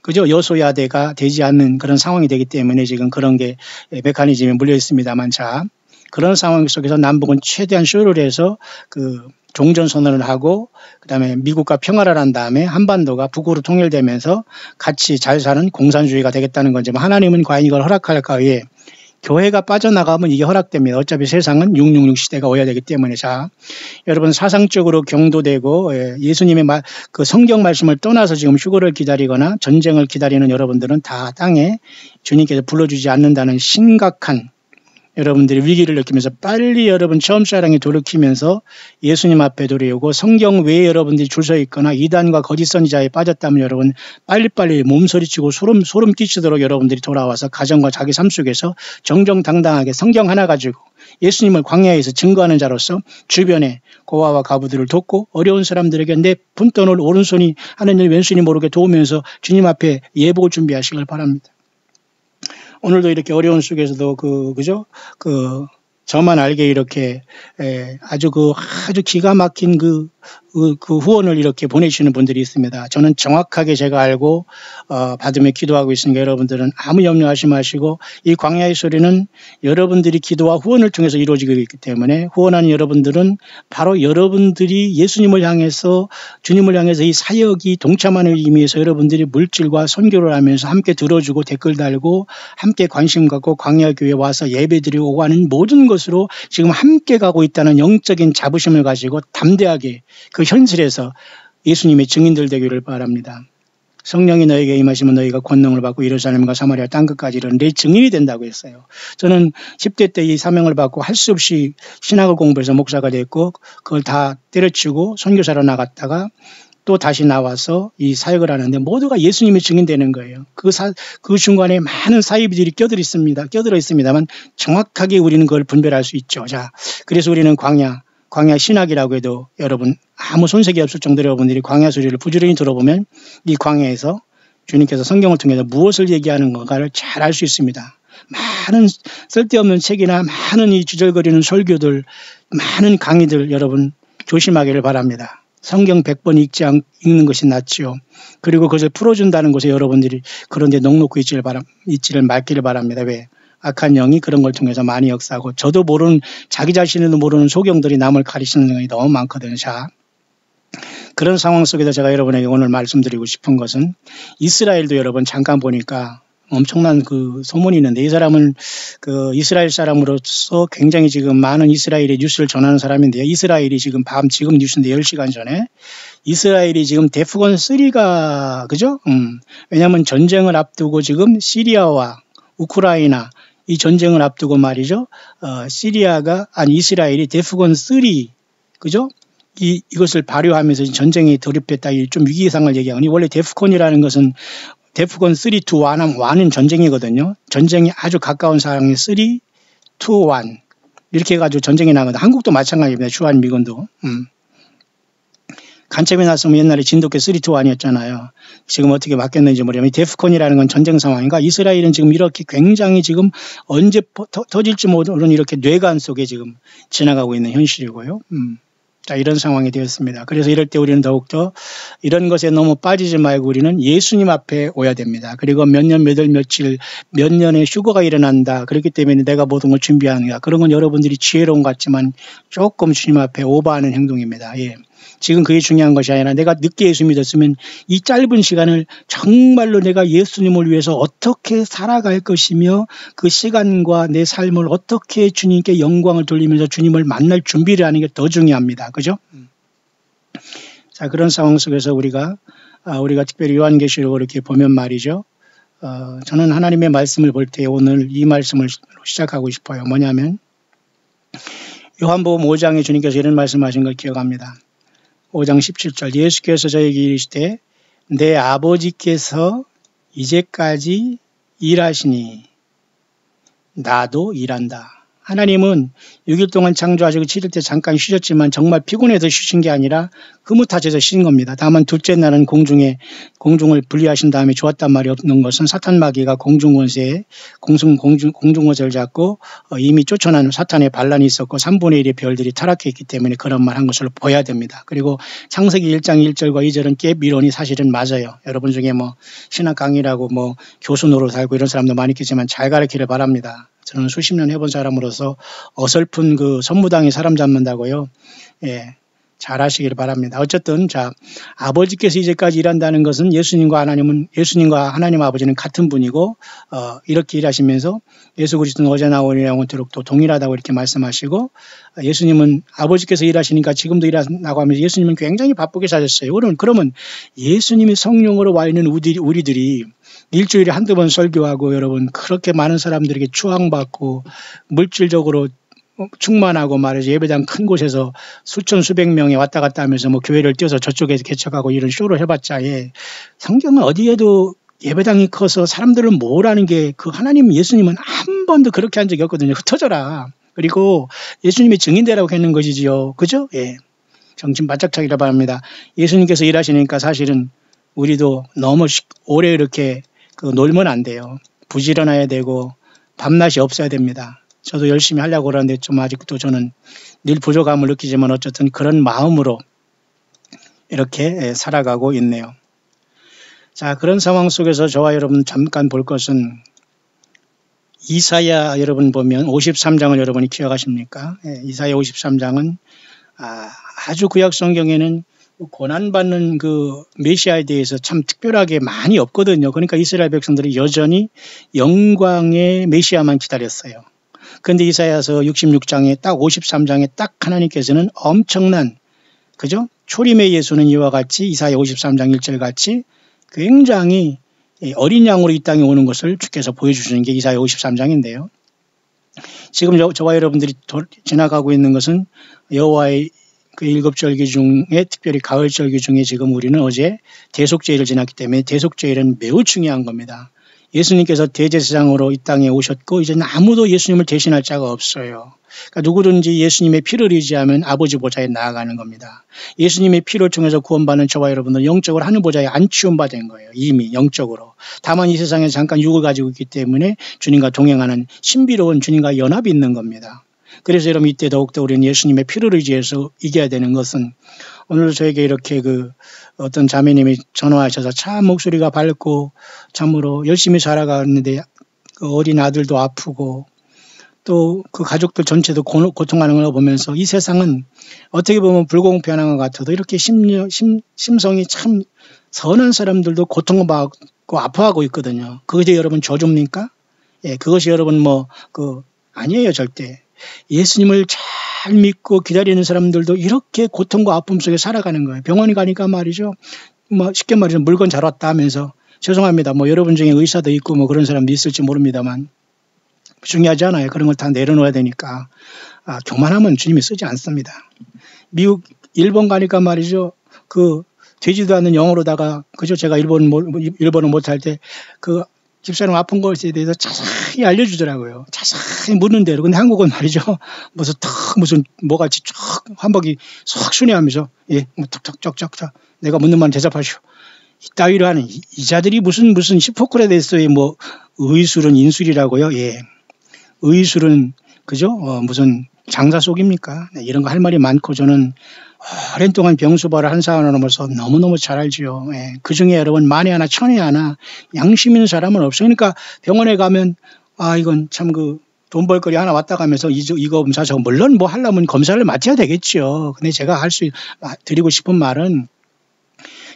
그죠? 여소야대가 되지 않는 그런 상황이 되기 때문에 지금 그런 게 메커니즘에 물려 있습니다만 자, 그런 상황 속에서 남북은 최대한 쇼를 해서 종전선언을 하고 그다음에 미국과 평화를 한 다음에 한반도가 북으로 통일되면서 같이 잘 사는 공산주의가 되겠다는 건지 하나님은 과연 이걸 허락할까에 교회가 빠져나가면 이게 허락됩니다. 어차피 세상은 666 시대가 오야 되기 때문에 자 여러분 사상적으로 경도되고 예수님의 그 성경 말씀을 떠나서 지금 휴거를 기다리거나 전쟁을 기다리는 여러분들은 다 땅에 주님께서 불러주지 않는다는 심각한 여러분들이 위기를 느끼면서 빨리 여러분 처음 사랑에 돌이키면서 예수님 앞에 돌아오고 성경 외에 여러분들이 줄 서 있거나 이단과 거짓 선지자에 빠졌다면 여러분 빨리빨리 몸서리치고 소름 끼치도록 여러분들이 돌아와서 가정과 자기 삶 속에서 정정당당하게 성경 하나 가지고 예수님을 광야에서 증거하는 자로서 주변에 고아와 가부들을 돕고 어려운 사람들에게 내 품떠놓을 오른손이 하느님 왼손이 모르게 도우면서 주님 앞에 예복을 준비하시길 바랍니다. 오늘도 이렇게 어려운 속에서도 그죠? 저만 알게 이렇게 아주 기가 막힌 그 후원을 이렇게 보내주시는 분들이 있습니다. 저는 정확하게 제가 알고 받으며 기도하고 있으니까 여러분들은 아무 염려하지 마시고 이 광야의 소리는 여러분들이 기도와 후원을 통해서 이루어지고 있기 때문에 후원하는 여러분들은 바로 여러분들이 예수님을 향해서 주님을 향해서 이 사역이 동참하는 의미에서 여러분들이 물질과 선교를 하면서 함께 들어주고 댓글 달고 함께 관심 갖고 광야교회에 와서 예배드리고 하는 모든 것으로 지금 함께 가고 있다는 영적인 자부심을 가지고 담대하게 그 현실에서 예수님의 증인들 되기를 바랍니다. 성령이 너에게 임하시면 너희가 권능을 받고 예루살렘과 사마리아 땅끝까지 이런 내 증인이 된다고 했어요. 저는 10대 때 이 사명을 받고 할 수 없이 신학을 공부해서 목사가 됐고 그걸 다 때려치우고 선교사로 나갔다가 또 다시 나와서 이 사역을 하는데 모두가 예수님의 증인되는 거예요. 그 중간에 많은 사이비들이 껴들어 있습니다만 정확하게 우리는 그걸 분별할 수 있죠. 자, 그래서 우리는 광야 신학이라고 해도 여러분 아무 손색이 없을 정도로 여러분들이 광야 소리를 부지런히 들어보면 이 광야에서 주님께서 성경을 통해서 무엇을 얘기하는 건가를 잘 알 수 있습니다. 많은 쓸데없는 책이나 많은 이 주절거리는 설교들, 많은 강의들 여러분 조심하기를 바랍니다. 성경 100번 읽는 것이 낫지요. 그리고 그것을 풀어준다는 것에 여러분들이 그런 데 넉넉히 있지를 말기를 바랍니다. 왜? 악한 영이 그런 걸 통해서 많이 역사하고 저도 모르는 자기 자신도 모르는 소경들이 남을 가리키는 경우가 너무 많거든요. 자, 그런 상황 속에서 제가 여러분에게 오늘 말씀드리고 싶은 것은 이스라엘도 여러분 잠깐 보니까 엄청난 그 소문이 있는데 이 사람은 그 이스라엘 사람으로서 굉장히 지금 많은 이스라엘의 뉴스를 전하는 사람인데요. 이스라엘이 지금 지금 뉴스인데 10시간 전에 이스라엘이 지금 데프건 3가 그죠? 왜냐하면 전쟁을 앞두고 지금 시리아와 우크라이나 이 전쟁을 앞두고 말이죠. 이스라엘이 데프건 3 그죠? 이것을 발효하면서 전쟁에 돌입했다. 좀 위기상을 얘기하니 원래 데프콘이라는 것은 데프건 3 to 1은 전쟁이거든요. 전쟁이 아주 가까운 상황에 3 to 1 이렇게 해가지고 전쟁이 나거든요. 한국도 마찬가지입니다. 주한미군도. 간첩이 났으면 옛날에 진돗개 3 to 1이었잖아요. 지금 어떻게 바뀌었는지 모르겠는데 데프콘이라는 건 전쟁 상황인가. 이스라엘은 지금 이렇게 굉장히 지금 언제 터질지 모르는 이렇게 뇌관 속에 지금 지나가고 있는 현실이고요. 자, 이런 상황이 되었습니다. 그래서 이럴 때 우리는 더욱더 이런 것에 너무 빠지지 말고 우리는 예수님 앞에 오야 됩니다. 그리고 몇 년, 몇 월, 며칠, 몇 년의 휴거가 일어난다. 그렇기 때문에 내가 모든 걸 준비하는가. 그런 건 여러분들이 지혜로운 것 같지만 조금 주님 앞에 오버하는 행동입니다. 예. 지금 그게 중요한 것이 아니라 내가 늦게 예수 믿었으면 이 짧은 시간을 정말로 내가 예수님을 위해서 어떻게 살아갈 것이며 그 시간과 내 삶을 어떻게 주님께 영광을 돌리면서 주님을 만날 준비를 하는 게 더 중요합니다. 그죠? 자, 그런 상황 속에서 우리가 특별히 요한계시록을 이렇게 보면 말이죠. 저는 하나님의 말씀을 볼 때 오늘 이 말씀을 시작하고 싶어요. 뭐냐면 요한복음 5장에 주님께서 이런 말씀하신 걸 기억합니다. 5장 17절 예수께서 저에게 이르시되 내 아버지께서 이제까지 일하시니 나도 일한다. 하나님은 6일 동안 창조하시고 7일 때 잠깐 쉬셨지만 정말 피곤해서 쉬신 게 아니라 흐뭇하셔서 쉬신 겁니다. 다만 둘째 날은 공중을 분리하신 다음에 좋았단 말이 없는 것은 사탄 마귀가 공중권세에 공중권세를 잡고 이미 쫓아난 사탄의 반란이 있었고 3분의 1의 별들이 타락했기 때문에 그런 말 한 것으로 보여야 됩니다. 그리고 창세기 1장 1절과 2절은 꽤 미론이 사실은 맞아요. 여러분 중에 뭐 신학 강의라고 뭐 교수 노릇 살고 이런 사람도 많이 있겠지만 잘 가르치기를 바랍니다. 저는 수십 년 해본 사람으로서 어설픈 그 선무당이 사람 잡는다고요. 예, 잘 하시길 바랍니다. 어쨌든 자 아버지께서 이제까지 일한다는 것은 예수님과 하나님 아버지는 같은 분이고 이렇게 일하시면서 예수 그리스도는 어제나 오늘 영원토록 또 동일하다고 이렇게 말씀하시고 예수님은 아버지께서 일하시니까 지금도 일한다고 하면서 예수님은 굉장히 바쁘게 사셨어요. 그러면 예수님이 성령으로 와 있는 우리들이 일주일에 한두 번 설교하고 여러분 그렇게 많은 사람들에게 추앙받고 물질적으로 충만하고 말이죠. 예배당 큰 곳에서 수천 수백 명이 왔다 갔다 하면서 뭐 교회를 띄워서 저쪽에서 개척하고 이런 쇼를 해봤자 성경은 어디에도 예배당이 커서 사람들을 모으라는 게 그 하나님 예수님은 한 번도 그렇게 한 적이 없거든요. 흩어져라. 그리고 예수님이 증인되라고 했는 것이지요. 그죠? 예. 정신 바짝 차기라 바랍니다. 예수님께서 일하시니까 사실은 우리도 너무 오래 이렇게 놀면 안 돼요. 부지런해야 되고 밤낮이 없어야 됩니다. 저도 열심히 하려고 그러는데 좀 아직도 저는 늘 부족함을 느끼지만 어쨌든 그런 마음으로 이렇게 살아가고 있네요. 자, 그런 상황 속에서 저와 여러분 잠깐 볼 것은 이사야 여러분 보면 53장을 여러분이 기억하십니까? 이사야 53장은 아주 구약 성경에는 고난받는 그 메시아에 대해서 참 특별하게 많이 없거든요. 그러니까 이스라엘 백성들이 여전히 영광의 메시아만 기다렸어요. 그런데 이사야서 66장에 딱 53장에 딱 하나님께서는 엄청난 그죠? 초림의 예수는 이와 같이 이사야 53장 1절 같이 굉장히 어린 양으로 이 땅에 오는 것을 주께서 보여주시는 게 이사야 53장인데요. 지금 저와 여러분들이 지나가고 있는 것은 여호와의 그 7절기 중에 특별히 가을절기 중에 지금 우리는 어제 대속죄일을 지났기 때문에 대속죄일은 매우 중요한 겁니다. 예수님께서 대제사장으로 이 땅에 오셨고 이제는 아무도 예수님을 대신할 자가 없어요. 그러니까 누구든지 예수님의 피를 의지하면 아버지 보좌에 나아가는 겁니다. 예수님의 피를 통해서 구원받는 저와 여러분들은 영적으로 하늘 보좌에 안치원받은 거예요. 이미 영적으로. 다만 이 세상에 잠깐 육을 가지고 있기 때문에 주님과 동행하는 신비로운 주님과 연합이 있는 겁니다. 그래서 여러분 이때 더욱더 우리는 예수님의 피를 의지해서 이겨야 되는 것은 오늘도 저에게 이렇게 어떤 자매님이 전화하셔서 참 목소리가 밝고 참으로 열심히 살아가는데 그 어린 아들도 아프고 또 그 가족들 전체도 고통하는 걸 보면서 이 세상은 어떻게 보면 불공평한 것 같아도 이렇게 심성이 참 선한 사람들도 고통받고 아파하고 있거든요. 그것이 여러분 저주입니까? 예, 그것이 여러분 아니에요, 절대. 예수님을 잘 믿고 기다리는 사람들도 이렇게 고통과 아픔 속에 살아가는 거예요. 병원에 가니까 말이죠. 쉽게 말해서 물건 잘 왔다 하면서 죄송합니다. 여러분 중에 의사도 있고 그런 사람도 있을지 모릅니다만 중요하지 않아요. 그런 걸 다 내려놓아야 되니까. 교만하면 주님이 쓰지 않습니다. 미국, 일본 가니까 말이죠. 되지도 않는 영어로다가 그죠? 제가 일본어 못할 때 집사람 아픈 것에 대해서 자세히 알려주더라고요. 자세히 묻는 대로. 근데 한국은 말이죠. 무슨 뭐같이 쫙 한복이 쏙 순회하면서 턱턱턱턱 내가 묻는 말 대답하시오. 이따위로 하는 이 자들이 무슨 히포크라테스의 의술은 인술이라고요. 예. 의술은 그죠? 무슨 장사 속입니까? 네, 이런 거 할 말이 많고 저는 오랜 동안 병수발을 한 사람으로서 너무너무 잘 알지요. 예. 그 중에 여러분 만에 하나 천에 하나 양심 있는 사람은 없어요. 그러니까 병원에 가면 이건 참 돈 벌거리 하나 왔다 가면서 이거 검사 저거 물론 뭐 하려면 검사를 맡아야 되겠죠. 근데 제가 드리고 싶은 말은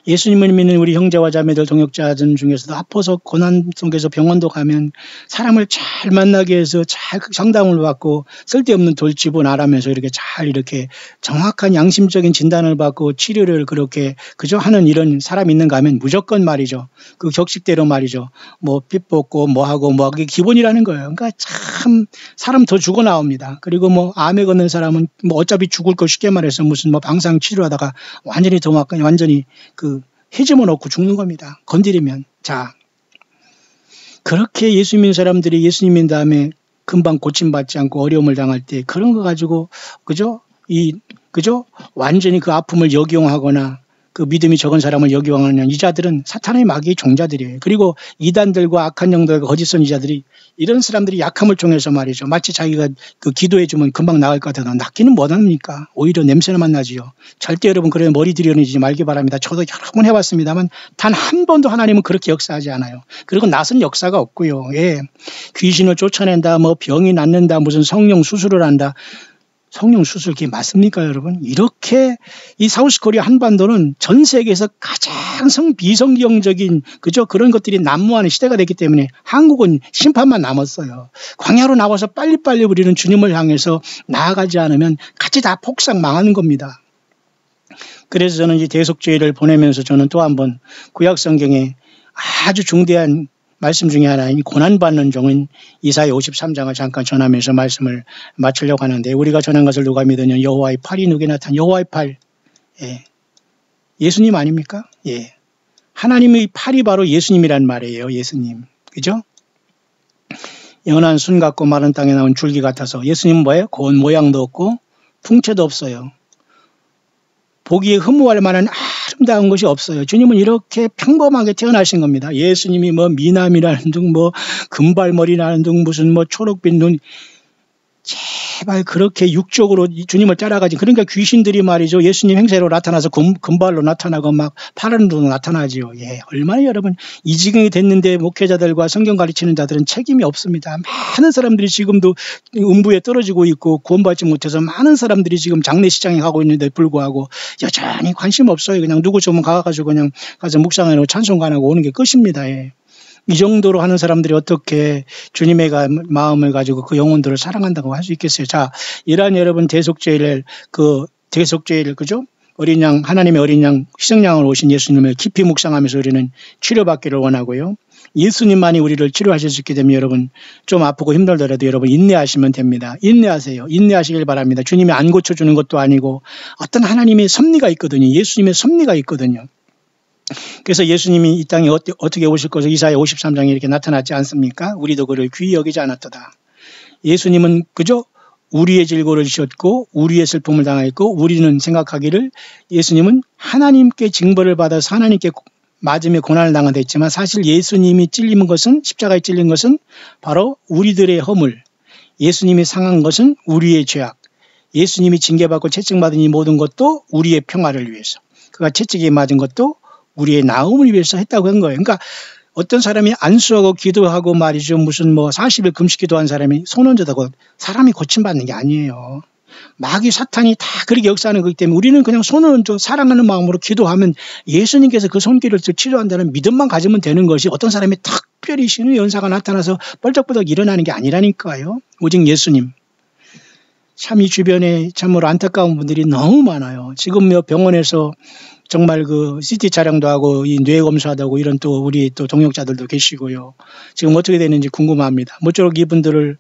예수님을 믿는 우리 형제와 자매들 동역자들 중에서도 아파서 고난 속에서 병원도 가면 사람을 잘 만나게 해서 잘 상담을 받고 쓸데없는 돌집은 알아면서 이렇게 잘 이렇게 정확한 양심적인 진단을 받고 치료를 그렇게 그저 하는 이런 사람 있는가 하면 무조건 말이죠. 그 격식대로 말이죠. 뭐 피 뽑고 뭐 하고 뭐 그게 기본이라는 거예요. 그러니까 참 사람 더 죽어 나옵니다. 그리고 뭐 암에 걸린 사람은 뭐 어차피 죽을 거 쉽게 말해서 무슨 뭐 방사능 치료하다가 완전히 더 막 완전히 해지면 없고 죽는 겁니다. 건드리면. 자, 그렇게 예수 믿는 사람들이 예수님 믿는 다음에 금방 고침받지 않고 어려움을 당할 때 그런 거 가지고 그죠? 완전히 그 아픔을 역용하거나 그 믿음이 적은 사람을 역용하는 이자들은 사탄의 마귀의 종자들이에요. 그리고 이단들과 악한 영들과 거짓 선지자들이 이런 사람들이 약함을 통해서 말이죠. 마치 자기가 그 기도해주면 금방 나을 것 같아도 낫기는 못합니까? 오히려 냄새나만 나지요. 절대 여러분 그런 머리 들여내지 말기 바랍니다. 저도 여러 번 해봤습니다만 단 한 번도 하나님은 그렇게 역사하지 않아요. 그리고 낯은 역사가 없고요. 예. 귀신을 쫓아낸다, 뭐 병이 낫는다, 무슨 성령 수술을 한다. 성령 수술 그게 맞습니까, 여러분? 이렇게 이 사우스 코리아 한반도는 전 세계에서 가장 비성경적인 그런 것들이 난무하는 시대가 됐기 때문에 한국은 심판만 남았어요. 광야로 나와서 빨리빨리 우리는 주님을 향해서 나아가지 않으면 같이 다 폭삭 망하는 겁니다. 그래서 저는 이 대속죄를 보내면서 저는 또 한번 구약 성경에 아주 중대한 말씀 중에 하나인 고난받는 종은 이사야 53장을 잠깐 전하면서 말씀을 마치려고 하는데 우리가 전한 것을 누가 믿으냐 여호와의 팔이 누구에 나타난 여호와의 팔. 예. 예수님 아닙니까? 예. 하나님의 팔이 바로 예수님이란 말이에요. 예수님. 그죠? 연한 순 같고 마른 땅에 나온 줄기 같아서 예수님은 뭐예요? 고운 모양도 없고 풍채도 없어요. 보기에 흠모할 만한 아름다운 것이 없어요. 주님은 이렇게 평범하게 태어나신 겁니다. 예수님이 뭐 미남이라는 둥, 뭐 금발머리라는 둥, 무슨 뭐 초록빛 눈, 제발 그렇게 육적으로 주님을 따라가지. 그러니까 귀신들이 말이죠. 예수님 행세로 나타나서 금발로 나타나고 막 파란 눈으로 나타나지요. 예, 얼마나 여러분 이 지경이 됐는데 목회자들과 성경 가르치는 자들은 책임이 없습니다. 많은 사람들이 지금도 음부에 떨어지고 있고 구원받지 못해서 많은 사람들이 지금 장례식장에 가고 있는데 불구하고 여전히 관심 없어요. 그냥 누구 좀 가가지고 그냥 가서 묵상하고 찬송가하고 오는 게 끝입니다. 예. 이 정도로 하는 사람들이 어떻게 주님의 마음을 가지고 그 영혼들을 사랑한다고 할 수 있겠어요. 자, 이러한 여러분 대속죄를 그죠? 어린 양, 하나님의 어린 양, 희생양으로 오신 예수님을 깊이 묵상하면서 우리는 치료받기를 원하고요. 예수님만이 우리를 치료하실 수 있게 되면 여러분 좀 아프고 힘들더라도 여러분 인내하시면 됩니다. 인내하세요. 인내하시길 바랍니다. 주님이 안 고쳐주는 것도 아니고 어떤 하나님의 섭리가 있거든요. 예수님의 섭리가 있거든요. 그래서 예수님이 이 땅에 어떻게 오실 것을 이사야 53장에 이렇게 나타났지 않습니까? 우리도 그를 귀히 여기지 않았도다. 예수님은 그저 우리의 질고를 지셨고 우리의 슬픔을 당했고 우리는 생각하기를 예수님은 하나님께 징벌을 받아서 하나님께 맞으며 고난을 당한다 했지만 사실 예수님이 찔린 것은 십자가에 찔린 것은 바로 우리들의 허물, 예수님이 상한 것은 우리의 죄악, 예수님이 징계받고 채찍받은 이 모든 것도 우리의 평화를 위해서, 그가 채찍에 맞은 것도 우리의 나음을 위해서 했다고 한 거예요. 그러니까 어떤 사람이 안수하고 기도하고 말이죠. 무슨 뭐 40일 금식 기도한 사람이 손 얹어다고 사람이 고침받는 게 아니에요. 마귀 사탄이 다 그렇게 역사하는 거기 때문에 우리는 그냥 손을 얹어 사랑하는 마음으로 기도하면 예수님께서 그 손길을 치료한다는 믿음만 가지면 되는 것이 어떤 사람이 특별히 신의 연사가 나타나서 뻘쩍뻘쩍 일어나는 게 아니라니까요. 오직 예수님. 참 이 주변에 참으로 안타까운 분들이 너무 많아요. 지금 병원에서 정말 그 CT 촬영도 하고 이 뇌 검사도 하고 이런 또 우리 또 동역자들도 계시고요. 지금 어떻게 되는지 궁금합니다. 모쪼록 이분들을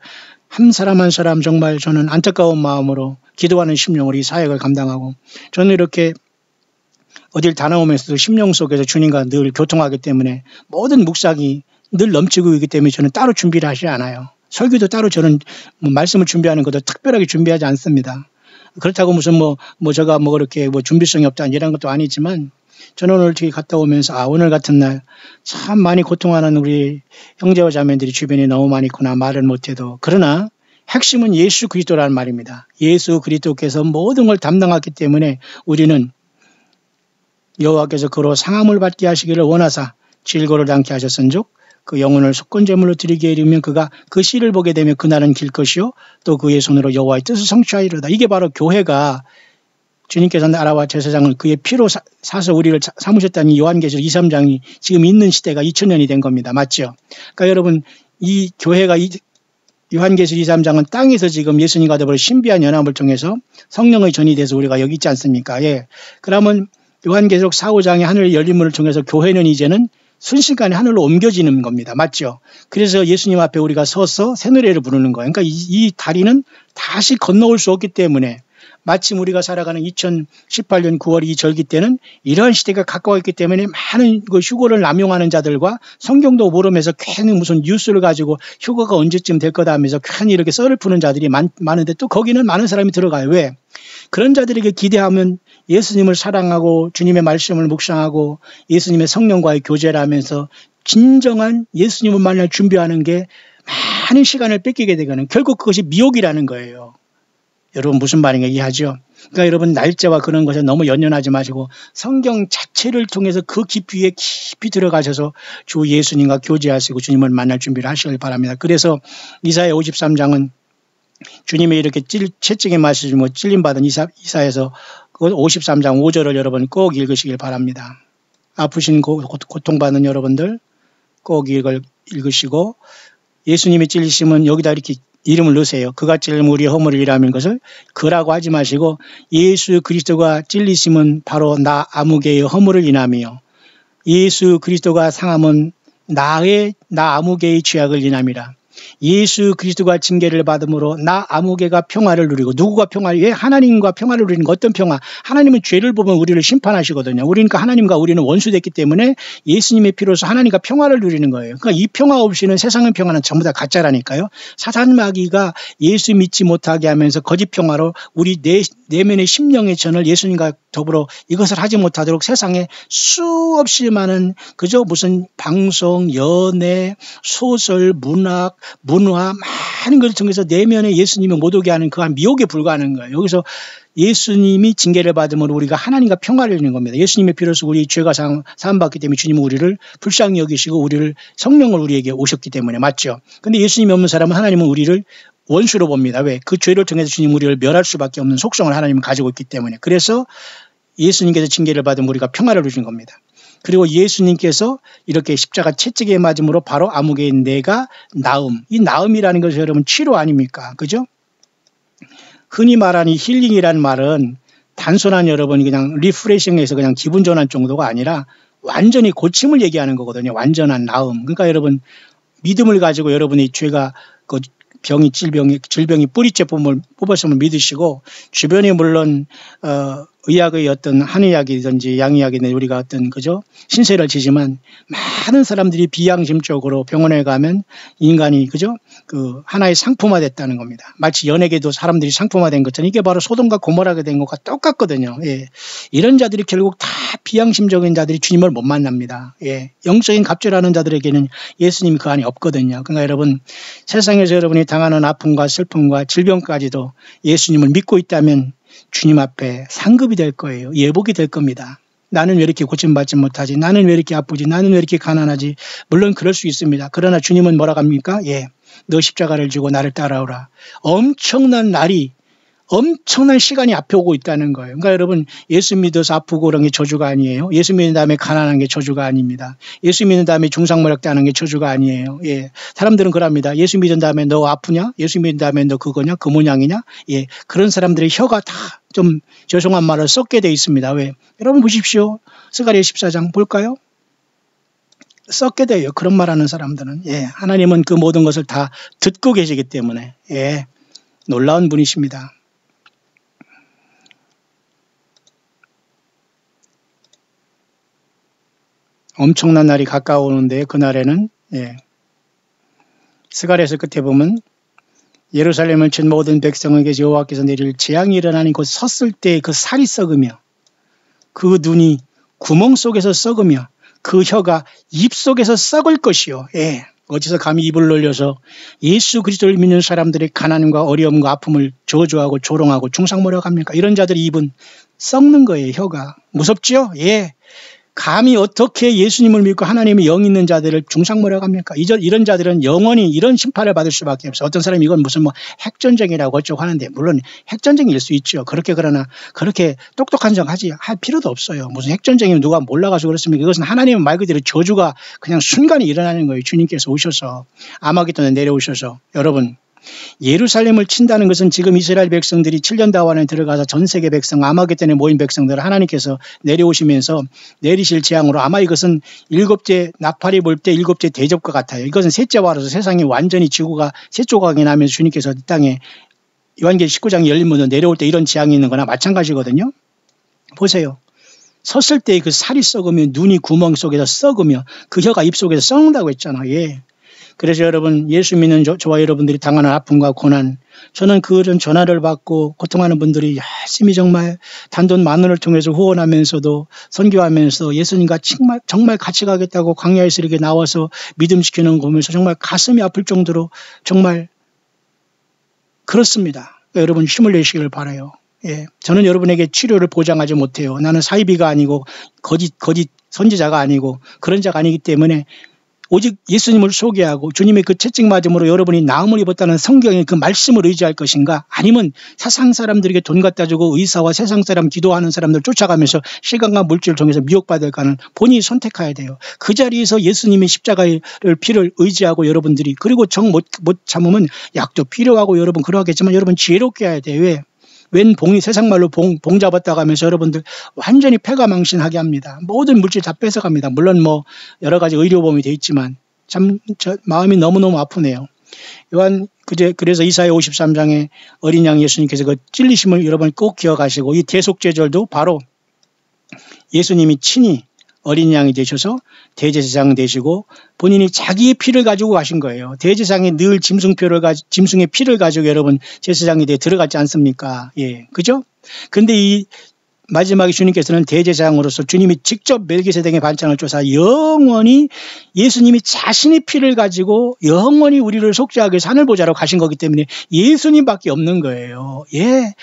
한 사람 한 사람 정말 저는 안타까운 마음으로 기도하는 심령으로 이 사역을 감당하고 저는 이렇게 어딜 다녀오면서도 심령 속에서 주님과 늘 교통하기 때문에 모든 묵상이 늘 넘치고 있기 때문에 저는 따로 준비를 하지 않아요. 설교도 따로 저는 말씀을 준비하는 것도 특별하게 준비하지 않습니다. 그렇다고 무슨 제가 그렇게 준비성이 없다 이런 것도 아니지만 저는 오늘 저기 갔다 오면서 오늘 같은 날 참 많이 고통하는 우리 형제와 자매들이 주변에 너무 많이 있구나 말은 못해도 그러나 핵심은 예수 그리스도라는 말입니다. 예수 그리스도께서 모든 걸 담당했기 때문에 우리는 여호와께서 그로 상함을 받게 하시기를 원하사 질고를 당케 하셨은즉 그 영혼을 속건제물로 드리게 이르면 그가 그 씨를 보게 되면 그날은 길 것이요 또 그의 손으로 여호와의 뜻을 성취하리로다. 이게 바로 교회가 주님께서 나라와 제사장을 그의 피로 사서 우리를 삼으셨다는 요한계시록 2, 3장이 지금 있는 시대가 2000년이 된 겁니다. 맞죠? 그러니까 여러분 이 교회가 요한계시록 2, 3장은 땅에서 지금 예수님과 더불어 신비한 연합을 통해서 성령의 전이 돼서 우리가 여기 있지 않습니까? 예. 그러면 요한계시록 4, 5장의 하늘 열림을 통해서 교회는 이제는 순식간에 하늘로 옮겨지는 겁니다. 맞죠? 그래서 예수님 앞에 우리가 서서 새 노래를 부르는 거예요. 그러니까 이 다리는 다시 건너올 수 없기 때문에 마침 우리가 살아가는 2018년 9월 이 절기 때는 이러한 시대가 가까워 있기 때문에 많은 그 휴거를 남용하는 자들과 성경도 모르면서 괜히 무슨 뉴스를 가지고 휴거가 언제쯤 될 거다 하면서 괜히 이렇게 썰을 푸는 자들이 많은데 또 거기는 많은 사람이 들어가요. 왜? 그런 자들에게 기대하면 예수님을 사랑하고 주님의 말씀을 묵상하고 예수님의 성령과의 교제를 하면서 진정한 예수님을 만날 준비하는 게 많은 시간을 뺏기게 되거든. 결국 그것이 미혹이라는 거예요. 여러분 무슨 말인가 이해하죠? 그러니까 여러분 날짜와 그런 것에 너무 연연하지 마시고 성경 자체를 통해서 그 깊이에 깊이 들어가셔서 주 예수님과 교제하시고 주님을 만날 준비를 하시길 바랍니다. 그래서 이사야 53장은 주님의 이렇게 채찍에 맞으시고 찔림받은 이사야에서 53장 5절을 여러분 꼭 읽으시길 바랍니다. 아프신 고통받는 여러분들 꼭 읽으시고 예수님이 찔리시면 여기다 이렇게 이름을 넣으세요. 그가 찔림 우리의 허물을 일하는 것을 그라고 하지 마시고 예수 그리스도가 찔리심은 바로 나 아무개의 허물을 인함이요. 예수 그리스도가 상함은 나 아무개의 죄악을 인함이라. 예수 그리스도가 징계를 받음으로 나 아무개가 평화를 누리고 누구가 평화를 왜 하나님과 평화를 누리는 거 어떤 평화? 하나님은 죄를 보면 우리를 심판하시거든요. 그러니까 하나님과 우리는 원수됐기 때문에 예수님의 피로서 하나님과 평화를 누리는 거예요. 그러니까 이 평화 없이는 세상의 평화는 전부 다 가짜라니까요. 사단 마귀가 예수 믿지 못하게 하면서 거짓 평화로 우리 내면의 심령의 전을 예수님과 더불어 이것을 하지 못하도록 세상에 수없이 많은 그저 무슨 방송, 연애, 소설, 문학, 문화 많은 것을 통해서 내면에 예수님이 못 오게 하는 그한 미혹에 불과하는 거예요. 여기서 예수님이 징계를 받으면 우리가 하나님과 평화를 이루는 겁니다. 예수님의 피로서 우리 죄가 사함받기 때문에 주님은 우리를 불쌍히 여기시고 우리를 성령을 우리에게 오셨기 때문에 맞죠. 그런데 예수님이 없는 사람은 하나님은 우리를 원수로 봅니다. 왜? 그 죄를 통해서 주님 우리를 멸할 수밖에 없는 속성을 하나님은 가지고 있기 때문에. 그래서 예수님께서 징계를 받으면 우리가 평화를 누리는 겁니다. 그리고 예수님께서 이렇게 십자가 채찍에 맞음으로 바로 아무개의 내가 나음. 이 나음이라는 것이 여러분 치료 아닙니까? 그죠? 흔히 말하는 힐링이라는 말은 단순한 여러분 그냥 리프레싱에서 그냥 기분 전환 정도가 아니라 완전히 고침을 얘기하는 거거든요. 완전한 나음. 그러니까 여러분 믿음을 가지고 여러분이 죄가 그 질병이 뿌리째 뽑았음을 믿으시고 주변에 물론 의학의 어떤 한의학이든지 양의학이든지 우리가 어떤 그죠 신세를 지지만 많은 사람들이 비양심적으로 병원에 가면 인간이 그죠 그 하나의 상품화됐다는 겁니다. 마치 연예계도 사람들이 상품화된 것처럼 이게 바로 소돔과 고모라가 된 것과 똑같거든요. 예. 이런 자들이 결국 다 비양심적인 자들이 주님을 못 만납니다. 예. 영적인 갑절하는 자들에게는 예수님 그 안에 없거든요. 그러니까 여러분 세상에서 여러분이 당하는 아픔과 슬픔과 질병까지도 예수님을 믿고 있다면 주님 앞에 상급이 될 거예요. 예복이 될 겁니다. 나는 왜 이렇게 고침받지 못하지? 나는 왜 이렇게 아프지? 나는 왜 이렇게 가난하지? 물론 그럴 수 있습니다. 그러나 주님은 뭐라고 합니까? 예, 너 십자가를 지고 나를 따라오라. 엄청난 시간이 앞에 오고 있다는 거예요. 그러니까 여러분 예수 믿어서 아프고 그런 게 저주가 아니에요. 예수 믿는 다음에 가난한 게 저주가 아닙니다. 예수 믿는 다음에 중상모략당하는 게 저주가 아니에요. 예, 사람들은 그럽니다. 예수 믿은 다음에 너 아프냐? 예수 믿은 다음에 너 그거냐? 그 모양이냐? 예, 그런 사람들의 혀가 다 좀 죄송한 말을 썩게 돼 있습니다. 왜? 여러분 보십시오. 스가랴 14장 볼까요? 썩게 돼요. 그런 말하는 사람들은. 예, 하나님은 그 모든 것을 다 듣고 계시기 때문에 예, 놀라운 분이십니다. 엄청난 날이 가까워오는데 그날에는 예, 스가랴서 끝에 보면 예루살렘을 친 모든 백성에게 여호와께서 내릴 재앙이 일어나니 곧 섰을 때 그 살이 썩으며 그 눈이 구멍 속에서 썩으며 그 혀가 입 속에서 썩을 것이요. 예, 어디서 감히 입을 놀려서 예수 그리스도를 믿는 사람들의 가난과 어려움과 아픔을 저주하고 조롱하고 중상모략합니까? 이런 자들이 입은 썩는 거예요. 혀가. 무섭죠? 예. 감히 어떻게 예수님을 믿고 하나님의 영 있는 자들을 중상모라고 합니까? 이런 자들은 영원히 이런 심판을 받을 수밖에 없어요. 어떤 사람이 이건 무슨 뭐 핵전쟁이라고 어쩌고 하는데, 물론 핵전쟁일 수 있죠. 그러나 그렇게 똑똑한 척 할 필요도 없어요. 무슨 핵전쟁이면 누가 몰라가지고 그렇습니까? 이것은 하나님의 말 그대로 저주가 그냥 순간에 일어나는 거예요. 주님께서 오셔서 아마겟돈에 내려오셔서. 여러분, 예루살렘을 친다는 것은 지금 이스라엘 백성들이 7년 다원에 들어가서 전 세계 백성, 아마겟돈에 모인 백성들을 하나님께서 내려오시면서 내리실 재앙으로, 아마 이것은 일곱째 나팔이 불 때 일곱째 대접과 같아요. 이것은 셋째 와로서 세상이 완전히 지구가 세 조각이 나면서 주님께서 이 땅에 요한계시록 19장이 열리면서 내려올 때 이런 재앙이 있는 거나 마찬가지거든요. 보세요. 섰을 때 그 살이 썩으며 눈이 구멍 속에서 썩으며 그 혀가 입 속에서 썩는다고 했잖아요. 예. 그래서 여러분, 예수 믿는 저와 여러분들이 당하는 아픔과 고난, 저는 그런 전화를 받고 고통하는 분들이 열심히 정말 단돈 10,000원을 통해서 후원하면서도 선교하면서 예수님과 정말 같이 가겠다고 광야에서 이렇게 나와서 믿음시키는 거 보면서 정말 가슴이 아플 정도로 정말 그렇습니다. 여러분 힘을 내시기를 바라요. 예, 저는 여러분에게 치료를 보장하지 못해요. 나는 사이비가 아니고 거짓 선지자가 아니고 그런 자가 아니기 때문에 오직 예수님을 소개하고 주님의 그 채찍 맞음으로 여러분이 나음을 입었다는 성경의 그 말씀을 의지할 것인가, 아니면 세상 사람들에게 돈 갖다 주고 의사와 세상 사람 기도하는 사람들 쫓아가면서 시간과 물질을 통해서 미혹받을까는 본인이 선택해야 돼요. 그 자리에서 예수님의 십자가의 피를 의지하고 여러분들이, 그리고 정 못 참으면 약도 필요하고 여러분 그러하겠지만 여러분 지혜롭게 해야 돼요. 왜? 웬 봉이 세상 말로 봉 잡았다고 하면서 여러분들 완전히 패가망신하게 합니다. 모든 물질 다 뺏어갑니다. 물론 뭐 여러 가지 의료보험이 돼 있지만 참 마음이 너무너무 아프네요. 그래서 이사야 53장에 어린 양 예수님께서 그 찔리심을 여러분 꼭 기억하시고, 이 대속죄절도 바로 예수님이 친히 어린 양이 되셔서 대제사장 되시고 본인이 자기의 피를 가지고 가신 거예요. 대제사장이 늘 짐승의 피를 가지고 여러분 제사장이 돼 들어갔지 않습니까? 예, 그죠? 근데 이 마지막에 주님께서는 대제사장으로서 주님이 직접 멜기세덱의 반찬을 쫓아 영원히 예수님이 자신의 피를 가지고 영원히 우리를 속죄하기 위해서 하늘보좌로 가신 거기 때문에 예수님밖에 없는 거예요. 예,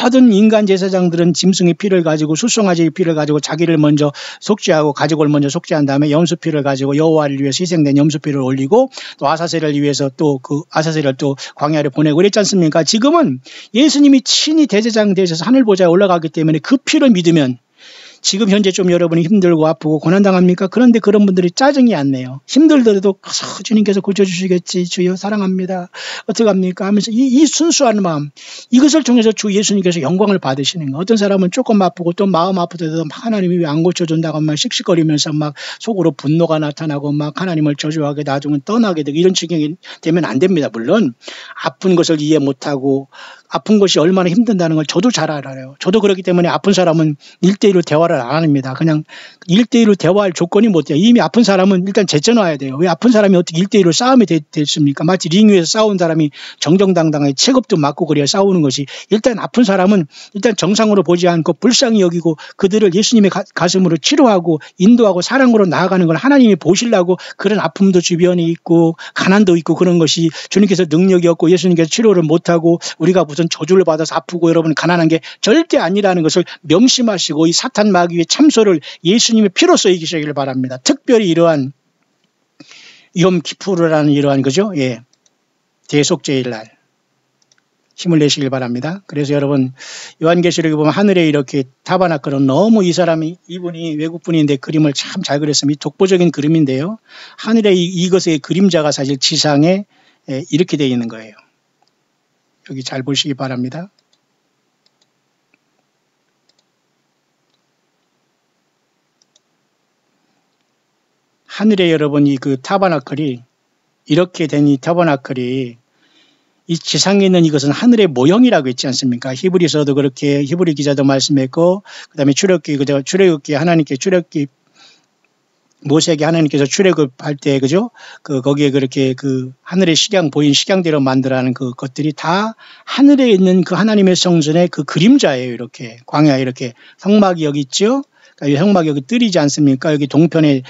모든 인간 제사장들은 짐승의 피를 가지고 수송아지의 피를 가지고 자기를 먼저 속죄하고 가족을 먼저 속죄한 다음에 염소피를 가지고 여호와를 위해서 희생된 염소피를 올리고 또 아사셀을 위해서 또 그 아사셀을 또 광야를 보내고 그랬지 않습니까? 지금은 예수님이 친히 대제사장 되셔서 하늘보좌에 올라가기 때문에 그 피를 믿으면 지금 현재 좀 여러분이 힘들고 아프고 고난당합니까? 그런데 그런 분들이 짜증이 안 내요. 힘들더라도 주님께서 고쳐주시겠지. 주여 사랑합니다. 어떡합니까? 하면서 이 순수한 마음, 이것을 통해서 주 예수님께서 영광을 받으시는 거예요. 어떤 사람은 조금 아프고 또 마음 아프더라도 막 하나님이 왜 안 고쳐준다고 막 씩씩거리면서 막 속으로 분노가 나타나고 막 하나님을 저주하게 나중에 떠나게 되고 이런 지경이 되면 안 됩니다. 물론 아픈 것을 이해 못하고 아픈 것이 얼마나 힘든다는 걸 저도 잘 알아요. 저도 그렇기 때문에 아픈 사람은 1대1로 대화를 안 합니다. 그냥 1대1로 대화할 조건이 못 돼요. 이미 아픈 사람은 일단 제쳐놔야 돼요. 왜 아픈 사람이 어떻게 1대1로 싸움이 됐습니까? 마치 링 위에서 싸운 사람이 정정당당하게 체급도 맞고 그래야 싸우는 것이, 일단 아픈 사람은 일단 정상으로 보지 않고 불쌍히 여기고 그들을 예수님의 가슴으로 치료하고 인도하고 사랑으로 나아가는 걸 하나님이 보시려고 그런 아픔도 주변에 있고 가난도 있고 그런 것이 주님께서 능력이 없고 예수님께서 치료를 못하고 우리가 무슨 저주를 받아서 아프고 여러분 가난한 게 절대 아니라는 것을 명심하시고 이 사탄 마귀의 참소를 예수님의 피로써 이기시기를 바랍니다. 특별히 이러한 욤 키푸르라는 이러한 거죠. 예, 대속죄일 날 힘을 내시길 바랍니다. 그래서 여러분 요한계시록에 보면 하늘에 이렇게 타바나클은 너무 이분이 외국분인데 그림을 참 잘 그렸습니다. 독보적인 그림인데요. 하늘에 이것의 그림자가 사실 지상에 이렇게 되어 있는 거예요. 여기 잘 보시기 바랍니다. 하늘에 여러분 그 타버나클이 이렇게 된 이 타버나클이 이 지상에 있는 이것은 하늘의 모형이라고 했지 않습니까? 히브리서도 그렇게 히브리 기자도 말씀했고 그다음에 출애굽기 하나님께 모세에게 하나님께서 출애굽할 때 그죠? 거기에 그렇게 그 하늘의 보인 식양대로 만들어가는 그 것들이 다 하늘에 있는 그 하나님의 성전의 그 그림자예요. 이렇게 광야에 이렇게 성막이 여기 있죠? 그러니까 이 성막이 여기 뜰이지 않습니까? 여기 동편에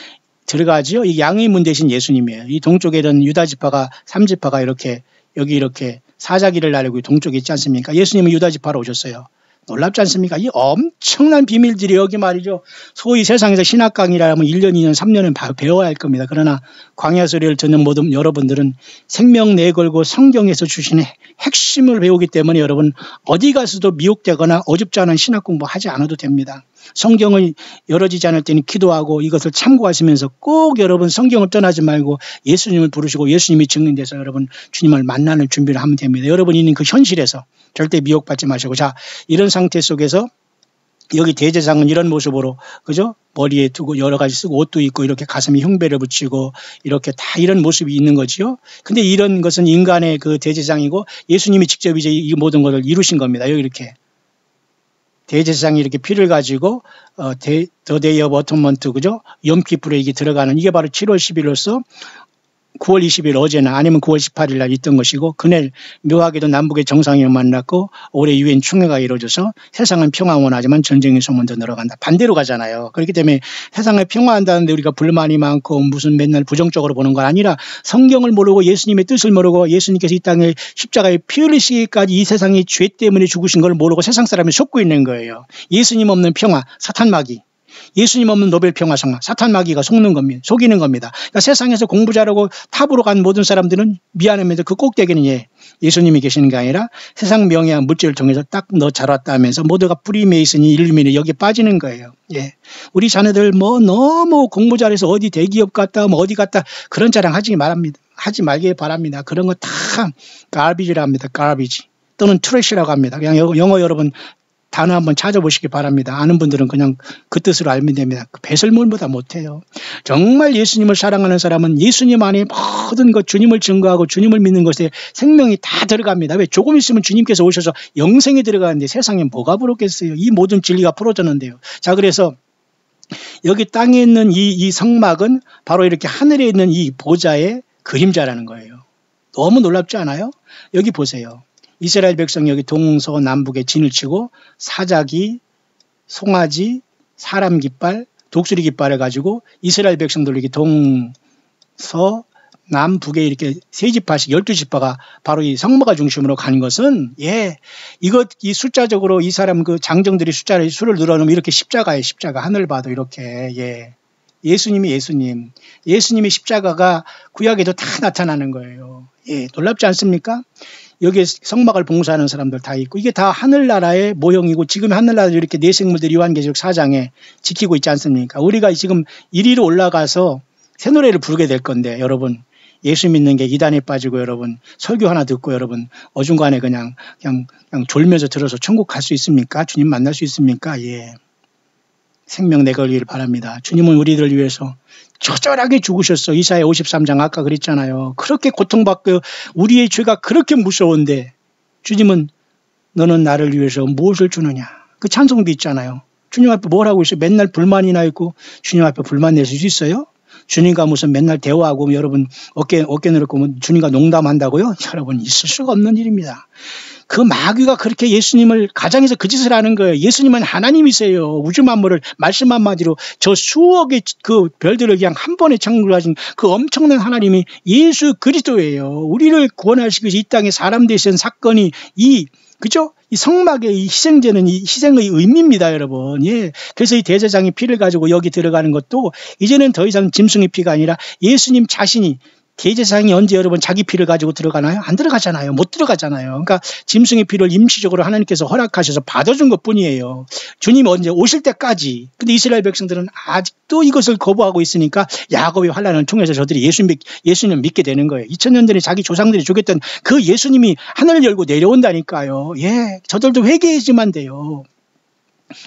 들어가죠. 이 양의 문 대신 예수님이에요. 이 동쪽에는 유다 지파가 3지파가 이렇게 여기 이렇게 사자기를 나르고 동쪽에 있지 않습니까? 예수님은 유다 지파로 오셨어요. 놀랍지 않습니까? 이 엄청난 비밀들이 여기 말이죠. 소위 세상에서 신학 강의라면 1년, 2년, 3년은 배워야 할 겁니다. 그러나 광야 소리를 듣는 모든 여러분들은 생명 내걸고 성경에서 주신 핵심을 배우기 때문에 여러분 어디 가서도 미혹되거나 어줍지 않은 신학 공부하지 않아도 됩니다. 성경을 열어지지 않을 때는 기도하고 이것을 참고하시면서 꼭 여러분 성경을 떠나지 말고 예수님을 부르시고 예수님이 증인돼서 여러분 주님을 만나는 준비를 하면 됩니다. 여러분이 있는 그 현실에서 절대 미혹받지 마시고, 자, 이런 상태 속에서 여기 대제사장은 이런 모습으로, 그죠? 머리에 두고 여러 가지 쓰고 옷도 입고 이렇게 가슴에 흉배를 붙이고 이렇게 다 이런 모습이 있는 거지요. 근데 이런 것은 인간의 그 대제사장이고 예수님이 직접 이제 이 모든 것을 이루신 겁니다. 여기 이렇게. 대제사장이 이렇게 피를 가지고 더 데이 오브 어톤먼트, 그죠? 염기풀에 이게 들어가는, 이게 바로 7월 10일로서 9월 20일 어제나 아니면 9월 18일 날 있던 것이고, 그날 묘하게도 남북의 정상회담을 만났고 올해 유엔 총회가 이루어져서 세상은 평화원하지만 전쟁의 소문도 늘어간다. 반대로 가잖아요. 그렇기 때문에 세상을 평화한다는데 우리가 불만이 많고 무슨 맨날 부정적으로 보는 건 아니라 성경을 모르고 예수님의 뜻을 모르고 예수님께서 이 땅에 십자가에 피 흘리시기까지 이 세상이 죄 때문에 죽으신 걸 모르고 세상 사람이 속고 있는 거예요. 예수님 없는 평화, 사탄마귀. 예수님 없는 노벨 평화상, 사탄마귀가 속는 겁니다. 속이는 겁니다. 그러니까 세상에서 공부 잘하고 탑으로 간 모든 사람들은 미안합니다. 그 꼭대기는 예수님이 계시는 게 아니라 세상 명예와 물질을 통해서 딱 너 잘 왔다 하면서 모두가 프리메이슨이 일루미니 여기에 빠지는 거예요. 예. 우리 자녀들 뭐 너무 공부 잘해서 어디 대기업 갔다 뭐 어디 갔다 그런 자랑 하지 말길 바랍니다. 그런 거 다 갈비지라 합니다. 갈비지 또는 트래시라고 합니다. 그냥 영어 여러분 단어 한번 찾아보시기 바랍니다. 아는 분들은 그냥 그 뜻으로 알면 됩니다. 배설물보다 못해요. 정말 예수님을 사랑하는 사람은 예수님 안에 모든 것, 주님을 증거하고 주님을 믿는 것에 생명이 다 들어갑니다. 왜? 조금 있으면 주님께서 오셔서 영생이 들어가는데 세상에 뭐가 부럽겠어요. 이 모든 진리가 풀어졌는데요. 자, 그래서 여기 땅에 있는 이 성막은 바로 이렇게 하늘에 있는 이 보좌의 그림자라는 거예요. 너무 놀랍지 않아요? 여기 보세요. 이스라엘 백성이 여기 동서남북에 진을 치고 사자기, 송아지, 사람 깃발, 독수리 깃발을 가지고 이스라엘 백성들 이렇게 동서남북에 이렇게 세 지파씩 12지파가 바로 이 성막을 중심으로 가는 것은 이 숫자적으로 이 사람 그 장정들이 수를 늘어놓으면 이렇게 십자가예요. 십자가 하늘 봐도 이렇게 예수님의 십자가가 구약에도 다 나타나는 거예요. 놀랍지 않습니까? 여기에 성막을 봉사하는 사람들 다 있고 이게 다 하늘나라의 모형이고 지금 하늘나라도 이렇게 네 생물들이 요한계시록 4장에 지키고 있지 않습니까? 우리가 지금 1위로 올라가서 새 노래를 부르게 될 건데 여러분 예수 믿는 게 이단에 빠지고 여러분 설교 하나 듣고 여러분 어중간에 그냥 졸면서 들어서 천국 갈 수 있습니까? 주님 만날 수 있습니까? 생명 내걸기를 바랍니다. 주님은 우리들을 위해서 처절하게 죽으셨어. 이사야 53장 아까 그랬잖아요. 그렇게 고통받고 우리의 죄가 그렇게 무서운데 주님은 너는 나를 위해서 무엇을 주느냐. 그 찬송도 있잖아요. 주님 앞에 뭘 하고 있어요? 맨날 불만이나 있고 주님 앞에 불만 낼 수 있어요? 주님과 무슨 맨날 대화하고 여러분 어깨 늘었고 주님과 농담한다고요? 여러분 있을 수가 없는 일입니다. 그 마귀가 그렇게 예수님을 가장해서 그 짓을 하는 거예요. 예수님은 하나님이세요. 우주 만물을 말씀 한마디로 저 수억의 그 별들을 그냥 한 번에 창조하신 그 엄청난 하나님이 예수 그리스도예요. 우리를 구원하시기 위해서 이 땅에 사람 되신 사건이 그죠? 이 성막의 이 희생제는 이 희생의 의미입니다, 여러분. 그래서 이 대제사장이 피를 가지고 여기 들어가는 것도 이제는 더 이상 짐승의 피가 아니라 예수님 자신이 대제사장이 언제 여러분 자기 피를 가지고 들어가나요? 안 들어가잖아요. 못 들어가잖아요. 그러니까 짐승의 피를 임시적으로 하나님께서 허락하셔서 받아준 것뿐이에요. 주님이 언제 오실 때까지. 근데 이스라엘 백성들은 아직도 이것을 거부하고 있으니까 야곱의 환난을 통해서 저들이 예수님을 믿게 되는 거예요. 2000년 전에 자기 조상들이 죽였던 그 예수님이 하늘을 열고 내려온다니까요. 저들도 회개해야지만 돼요.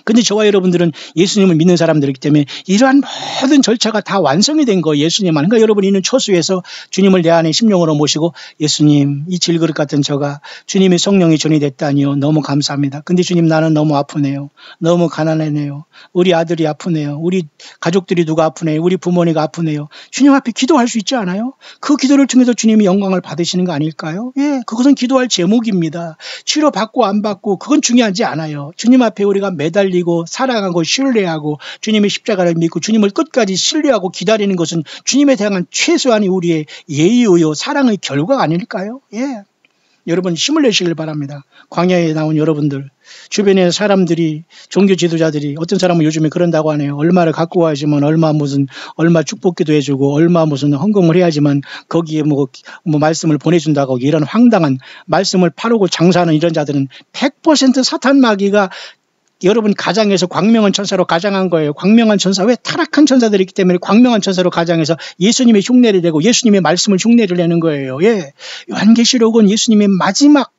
근데 저와 여러분들은 예수님을 믿는 사람들이기 때문에 이러한 모든 절차가 다 완성이 된 거예요. 예수님 안에. 그러니까 여러분이 있는 처수에서 주님을 내 안에 심령으로 모시고 예수님 이 질그릇 같은 저가 주님의 성령이 전이 됐다니요. 너무 감사합니다. 근데 주님 나는 너무 아프네요. 너무 가난하네요. 우리 아들이 아프네요. 우리 가족들이 누가 아프네요. 우리 부모니가 아프네요. 주님 앞에 기도할 수 있지 않아요? 그 기도를 통해서 주님이 영광을 받으시는 거 아닐까요? 그것은 기도할 제목입니다. 치료받고 안 받고 그건 중요하지 않아요. 주님 앞에 우리가 매달리고 사랑하고 신뢰하고 주님의 십자가를 믿고 주님을 끝까지 신뢰하고 기다리는 것은 주님에 대한 최소한의 우리의 예의요 사랑의 결과가 아닐까요? 여러분 힘을 내시길 바랍니다. 광야에 나온 여러분들, 주변에 사람들이, 종교 지도자들이, 어떤 사람은 요즘에 그런다고 하네요. 얼마를 갖고 와야지만 얼마 축복기도 해주고 얼마 무슨 헌금을 해야지만 거기에 뭐 말씀을 보내준다고, 이런 황당한 말씀을 파르고 장사하는 이런 자들은 100% 사탄 마귀가 여러분 가장에서 광명한 천사로 가장한 거예요. 광명한 천사, 왜? 타락한 천사들이 있기 때문에 광명한 천사로 가장해서 예수님의 흉내를 내고 예수님의 말씀을 흉내를 내는 거예요. 예. 요한계시록은 예수님의 마지막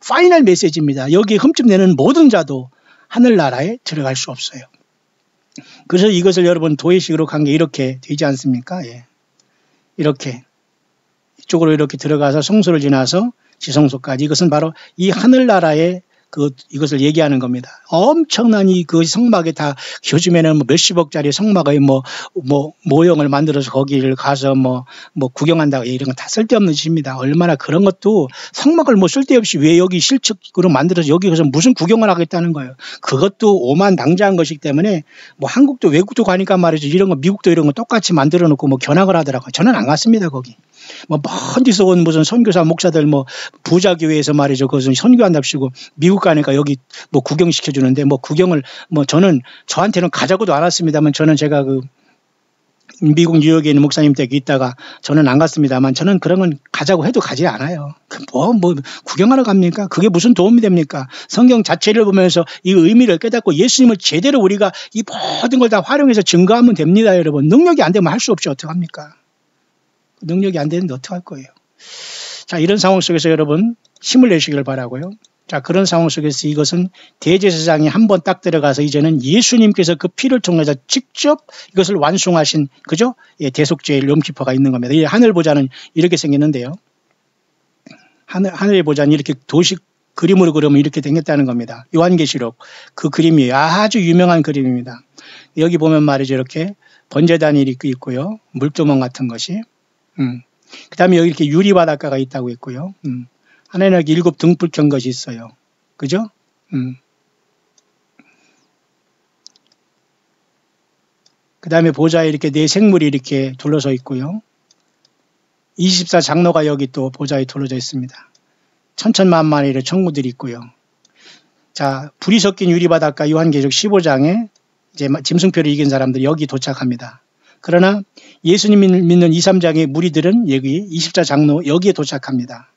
파이널 메시지입니다. 여기에 흠집 내는 모든 자도 하늘나라에 들어갈 수 없어요. 그래서 이것을 여러분 도회식으로 간 게 이렇게 되지 않습니까? 예. 이렇게 이쪽으로 이렇게 들어가서 성소를 지나서 지성소까지, 이것은 바로 이 하늘나라의 이것을 얘기하는 겁니다. 엄청난 그 성막에 다, 요즘에는 뭐 몇십억짜리 성막의 모형을 만들어서 거기를 가서 구경한다고, 이런 건 다 쓸데없는 짓입니다. 얼마나 그런 것도, 성막을 쓸데없이 왜 여기 실측으로 만들어서 여기서 무슨 구경을 하겠다는 거예요. 그것도 오만당자한 것이기 때문에, 한국도 외국도 가니까 말이죠. 이런 거, 미국도 이런 거 똑같이 만들어 놓고 견학을 하더라고요. 저는 안 갔습니다, 거기. 먼 데서 온 무슨 선교사 목사들 부자교회에서 말이죠. 그것은 선교한답시고 미국 가니까 여기 구경시켜주는데, 구경을 저는, 저한테는 가자고도 안 왔습니다만, 저는 제가 미국 뉴욕에 있는 목사님 댁에 있다가 저는 안 갔습니다만, 저는 그런 건 가자고 해도 가지 않아요. 구경하러 갑니까? 그게 무슨 도움이 됩니까? 성경 자체를 보면서 이 의미를 깨닫고 예수님을 제대로 우리가 이 모든 걸 다 활용해서 증거하면 됩니다, 여러분. 능력이 안 되면 할 수 없죠. 어떡합니까? 능력이 안 되는데 어떡할 거예요. 자, 이런 상황 속에서 여러분 힘을 내시길 바라고요. 자, 그런 상황 속에서 이것은 대제사장이 한번 딱 들어가서 이제는 예수님께서 그 피를 통해서 직접 이것을 완성하신, 그죠? 예, 대속죄의 롬키퍼가 있는 겁니다. 이 하늘 보좌는 이렇게 생겼는데요. 하늘의 보좌는 이렇게 도식 그림으로 그리면 이렇게 생겼다는 겁니다. 요한계시록 그 그림이에요. 아주 유명한 그림입니다. 여기 보면 말이죠. 이렇게 번제단이 이렇게 있고요. 물두멍 같은 것이. 그 다음에 여기 이렇게 유리바닷가가 있다고 했고요. 하나는 여기 7 등불 켠 것이 있어요. 그죠? 그 다음에 보좌에 이렇게 4 생물이 이렇게 둘러서 있고요. 24 장로가 여기 또 보좌에 둘러져 있습니다. 천천만만의 천구들이 있고요. 자, 불이 섞인 유리바닷가 요한계시록 15장에 이제 짐승표를 이긴 사람들이 여기 도착합니다. 그러나 예수님 믿는 2, 3장의 무리들은 여기 24 장로 여기에 도착합니다.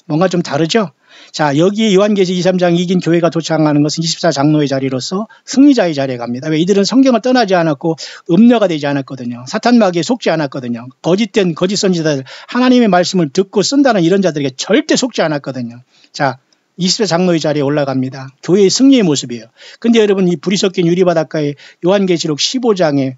뭔가 좀 다르죠? 자, 여기에 요한계시록 2, 3장 이긴 교회가 도착하는 것은 24 장로의 자리로서 승리자의 자리에 갑니다. 왜? 이들은 성경을 떠나지 않았고 음녀가 되지 않았거든요. 사탄 마귀에 속지 않았거든요. 거짓된 거짓 선지자들, 하나님의 말씀을 듣고 쓴다는 이런 자들에게 절대 속지 않았거든요. 자, 24 장로의 자리에 올라갑니다. 교회의 승리의 모습이에요. 근데 여러분, 이 불이 섞인 유리바닷가에 요한계시록 15장에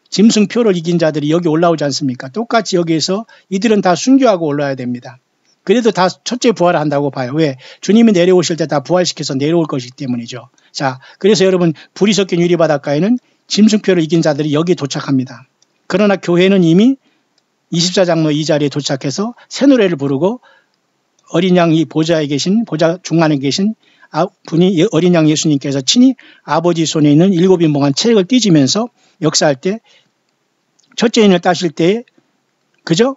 짐승표를 이긴 자들이 여기 올라오지 않습니까? 똑같이 여기에서 이들은 다 순교하고 올라와야 됩니다. 그래도 다 첫째 부활을 한다고 봐요. 왜? 주님이 내려오실 때 다 부활시켜서 내려올 것이기 때문이죠. 자, 그래서 여러분, 불이 섞인 유리바닷가에는 짐승표를 이긴 자들이 여기에 도착합니다. 그러나 교회는 이미 24 장로 이 자리에 도착해서 새 노래를 부르고 어린 양 이 보좌에 계신, 보좌 중간에 계신 분이 어린 양 예수님께서 친히 아버지 손에 있는 7인봉한 책을 띄지면서 역사할 때, 첫째 인을 따실 때, 그죠?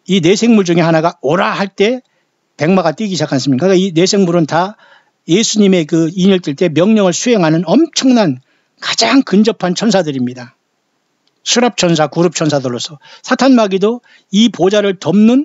이 4 생물 중에 하나가 오라 할 때 백마가 뛰기 시작하지 않습니까? 그러니까 이 4 생물은 다 예수님의 그 인을 뜰 때 명령을 수행하는 엄청난 가장 근접한 천사들입니다. 수랍천사, 구룹천사들로서 사탄 마귀도 이 보좌를 덮는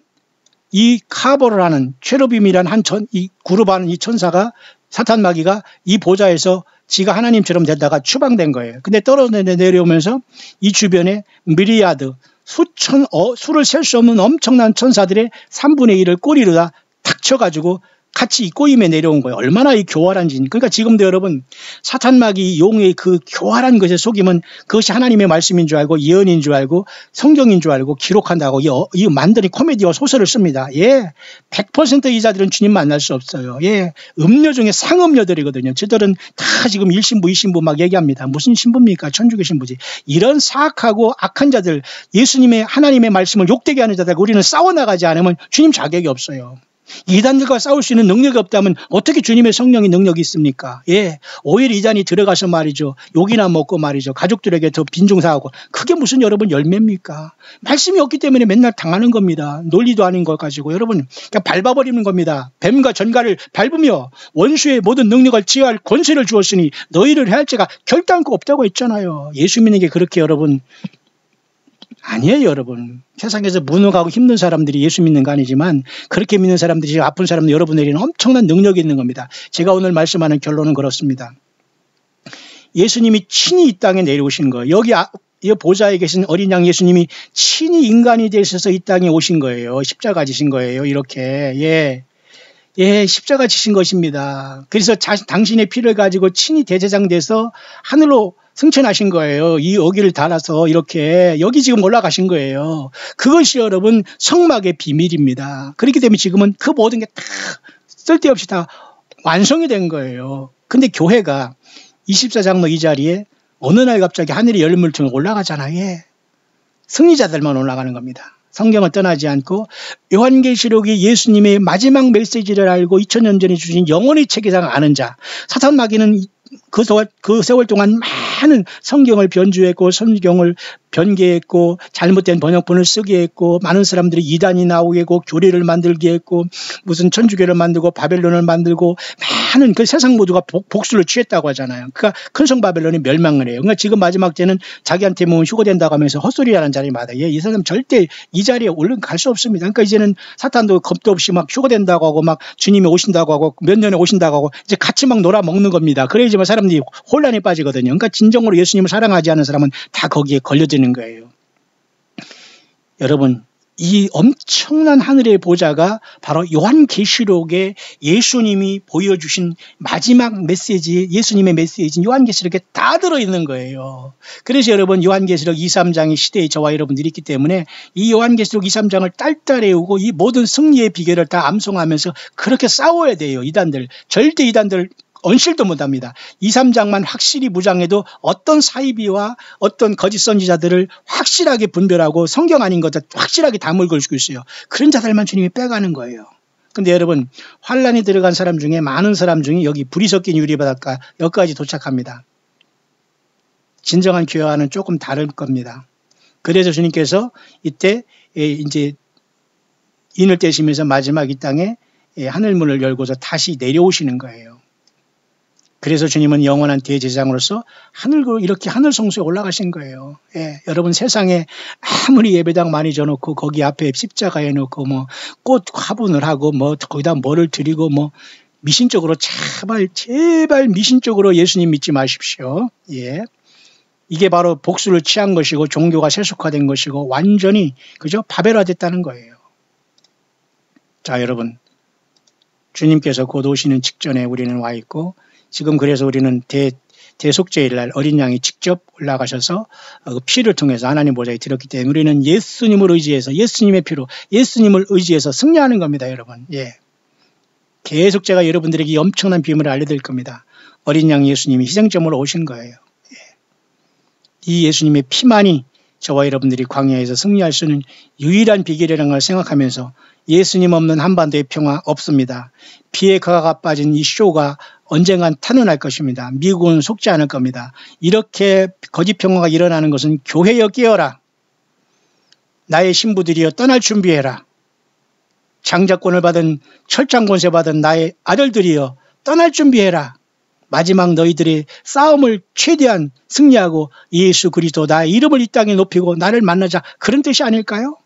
이 카보를 하는 체루빔이란 이 그룹하는 이 천사가, 사탄 마귀가 이 보좌에서 지가 하나님처럼 되다가 추방된 거예요. 근데 떨어져 내려오면서 이 주변에 미리아드, 수를 셀 수 없는 엄청난 천사들의 3분의 1을 꼬리로 다 탁 쳐가지고 같이 이 꼬임에 내려온 거예요. 얼마나 이 교활한지. 그러니까 지금도 여러분, 사탄 마귀 용의 그 교활한 것에 속이면 그것이 하나님의 말씀인 줄 알고 예언인 줄 알고 성경인 줄 알고 기록한다고 이 만드는 코미디와 소설을 씁니다. 예, 100% 이 자들은 주님 만날 수 없어요. 예, 음료 중에 상음료들이거든요. 저들은 다 지금 1신부, 2신부 막 얘기합니다. 무슨 신부입니까? 천주교 신부지. 이런 사악하고 악한 자들, 예수님의 하나님의 말씀을 욕되게 하는 자들, 우리는 싸워나가지 않으면 주님 자격이 없어요. 이단들과 싸울 수 있는 능력이 없다면 어떻게 주님의 성령의 능력이 있습니까? 예, 오히려 이단이 들어가서 말이죠. 욕이나 먹고 말이죠. 가족들에게 더 빈중사하고 그게 무슨 여러분 열매입니까? 말씀이 없기 때문에 맨날 당하는 겁니다. 논리도 아닌 걸 가지고 여러분 그냥 밟아버리는 겁니다. 뱀과 전갈을 밟으며 원수의 모든 능력을 제어할 권세를 주었으니 너희를 해할 죄가 결단코 없다고 했잖아요. 예수 믿는 게 그렇게 여러분 아니에요, 여러분. 세상에서 무능하고 힘든 사람들이 예수 믿는 거 아니지만 그렇게 믿는 사람들이 아픈 사람들 여러분에게는 엄청난 능력이 있는 겁니다. 제가 오늘 말씀하는 결론은 그렇습니다. 예수님이 친히 이 땅에 내려오신 거예요. 여기 이 보좌에 계신 어린 양 예수님이 친히 인간이 되셔서 이 땅에 오신 거예요. 십자가 지신 거예요. 이렇게. 예, 십자가 지신 것입니다. 그래서 당신의 피를 가지고 친히 대제장 돼서 하늘로 승천하신 거예요. 이 여기를 달아서 이렇게 여기 지금 올라가신 거예요. 그것이 여러분 성막의 비밀입니다. 그렇기 때문에 지금은 그 모든 게 다 쓸데없이 다 완성이 된 거예요. 근데 교회가 24장로 이 자리에 어느 날 갑자기 하늘이 열림을 통해 올라가잖아요. 예. 승리자들만 올라가는 겁니다. 성경을 떠나지 않고 요한계시록이 예수님의 마지막 메시지를 알고 2000년 전에 주신 영원의 책이상 아는 자, 사탄 마귀는 그 세월 동안 많은 성경을 변주했고 성경을 변개했고 잘못된 번역본을 쓰게 했고 많은 사람들이 이단이 나오게 했고 교리를 만들게 했고 무슨 천주교를 만들고 바벨론을 만들고 많은 그 세상 모두가 복수를 취했다고 하잖아요. 그러니까 큰성 바벨론이 멸망을 해요. 그러니까 지금 마지막 때는 자기한테 뭐 휴거된다고 하면서 헛소리하는 자리마다 이 사람 절대 이 자리에 올라갈 수 없습니다. 그러니까 이제는 사탄도 겁도 없이 막 휴거된다고 하고 막 주님이 오신다고 하고 몇 년에 오신다고 하고 이제 같이 막 놀아먹는 겁니다. 그래야지만 사람들이 혼란에 빠지거든요. 그러니까 진정으로 예수님을 사랑하지 않은 사람은 다 거기에 걸려드는 거예요. 여러분, 이 엄청난 하늘의 보좌가 바로 요한계시록에 예수님이 보여주신 마지막 메시지, 예수님의 메시지인 요한계시록에 다 들어있는 거예요. 그래서 여러분 요한계시록 2, 3장의 시대에 저와 여러분들이 있기 때문에 이 요한계시록 2, 3장을 딸딸 외우고 이 모든 승리의 비결을 다 암송하면서 그렇게 싸워야 돼요. 이단들. 절대 이단들 언실도 못합니다. 2, 3장만 확실히 무장해도 어떤 사이비와 어떤 거짓 선지자들을 확실하게 분별하고 성경 아닌 것들 확실하게 담을 걸 수 있어요. 그런 자들만 주님이 빼가는 거예요. 근데 여러분 환란이 들어간 사람 중에 많은 사람 중에 여기 불이 섞인 유리바닷가 여기까지 도착합니다. 진정한 교회와는 조금 다를 겁니다. 그래서 주님께서 이때 이제 인을 떼시면서 마지막 이 땅에 하늘문을 열고서 다시 내려오시는 거예요. 그래서 주님은 영원한 대제사장으로서 하늘로 이렇게 하늘 성소에 올라가신 거예요. 예, 여러분 세상에 아무리 예배당 많이 져놓고 거기 앞에 십자가 해놓고 뭐 꽃 화분을 하고 뭐 거기다 뭐를 드리고 뭐 미신적으로 제발 미신적으로 예수님 믿지 마십시오. 예, 이게 바로 복수를 취한 것이고 종교가 세속화된 것이고 완전히 그죠 바벨화됐다는 거예요. 자 여러분 주님께서 곧 오시는 직전에 우리는 와 있고. 지금 그래서 우리는 대속죄일 날 어린 양이 직접 올라가셔서 피를 통해서 하나님 보좌에 들었기 때문에 우리는 예수님을 의지해서 예수님의 피로 예수님을 의지해서 승리하는 겁니다. 여러분. 예. 계속 제가 여러분들에게 이 엄청난 비밀을 알려드릴 겁니다. 어린 양 예수님이 희생점으로 오신 거예요. 예. 이 예수님의 피만이 저와 여러분들이 광야에서 승리할 수 있는 유일한 비결이라는 걸 생각하면서 예수님 없는 한반도의 평화 없습니다. 비에 가가 빠진 이 쇼가 언젠간 탄원할 것입니다. 미국은 속지 않을 겁니다. 이렇게 거짓 평화가 일어나는 것은 교회여 깨어라. 나의 신부들이여 떠날 준비해라. 장자권을 받은 철장 권세 받은 나의 아들들이여 떠날 준비해라. 마지막 너희들의 싸움을 최대한 승리하고 예수 그리스도 나의 이름을 이 땅에 높이고 나를 만나자 그런 뜻이 아닐까요?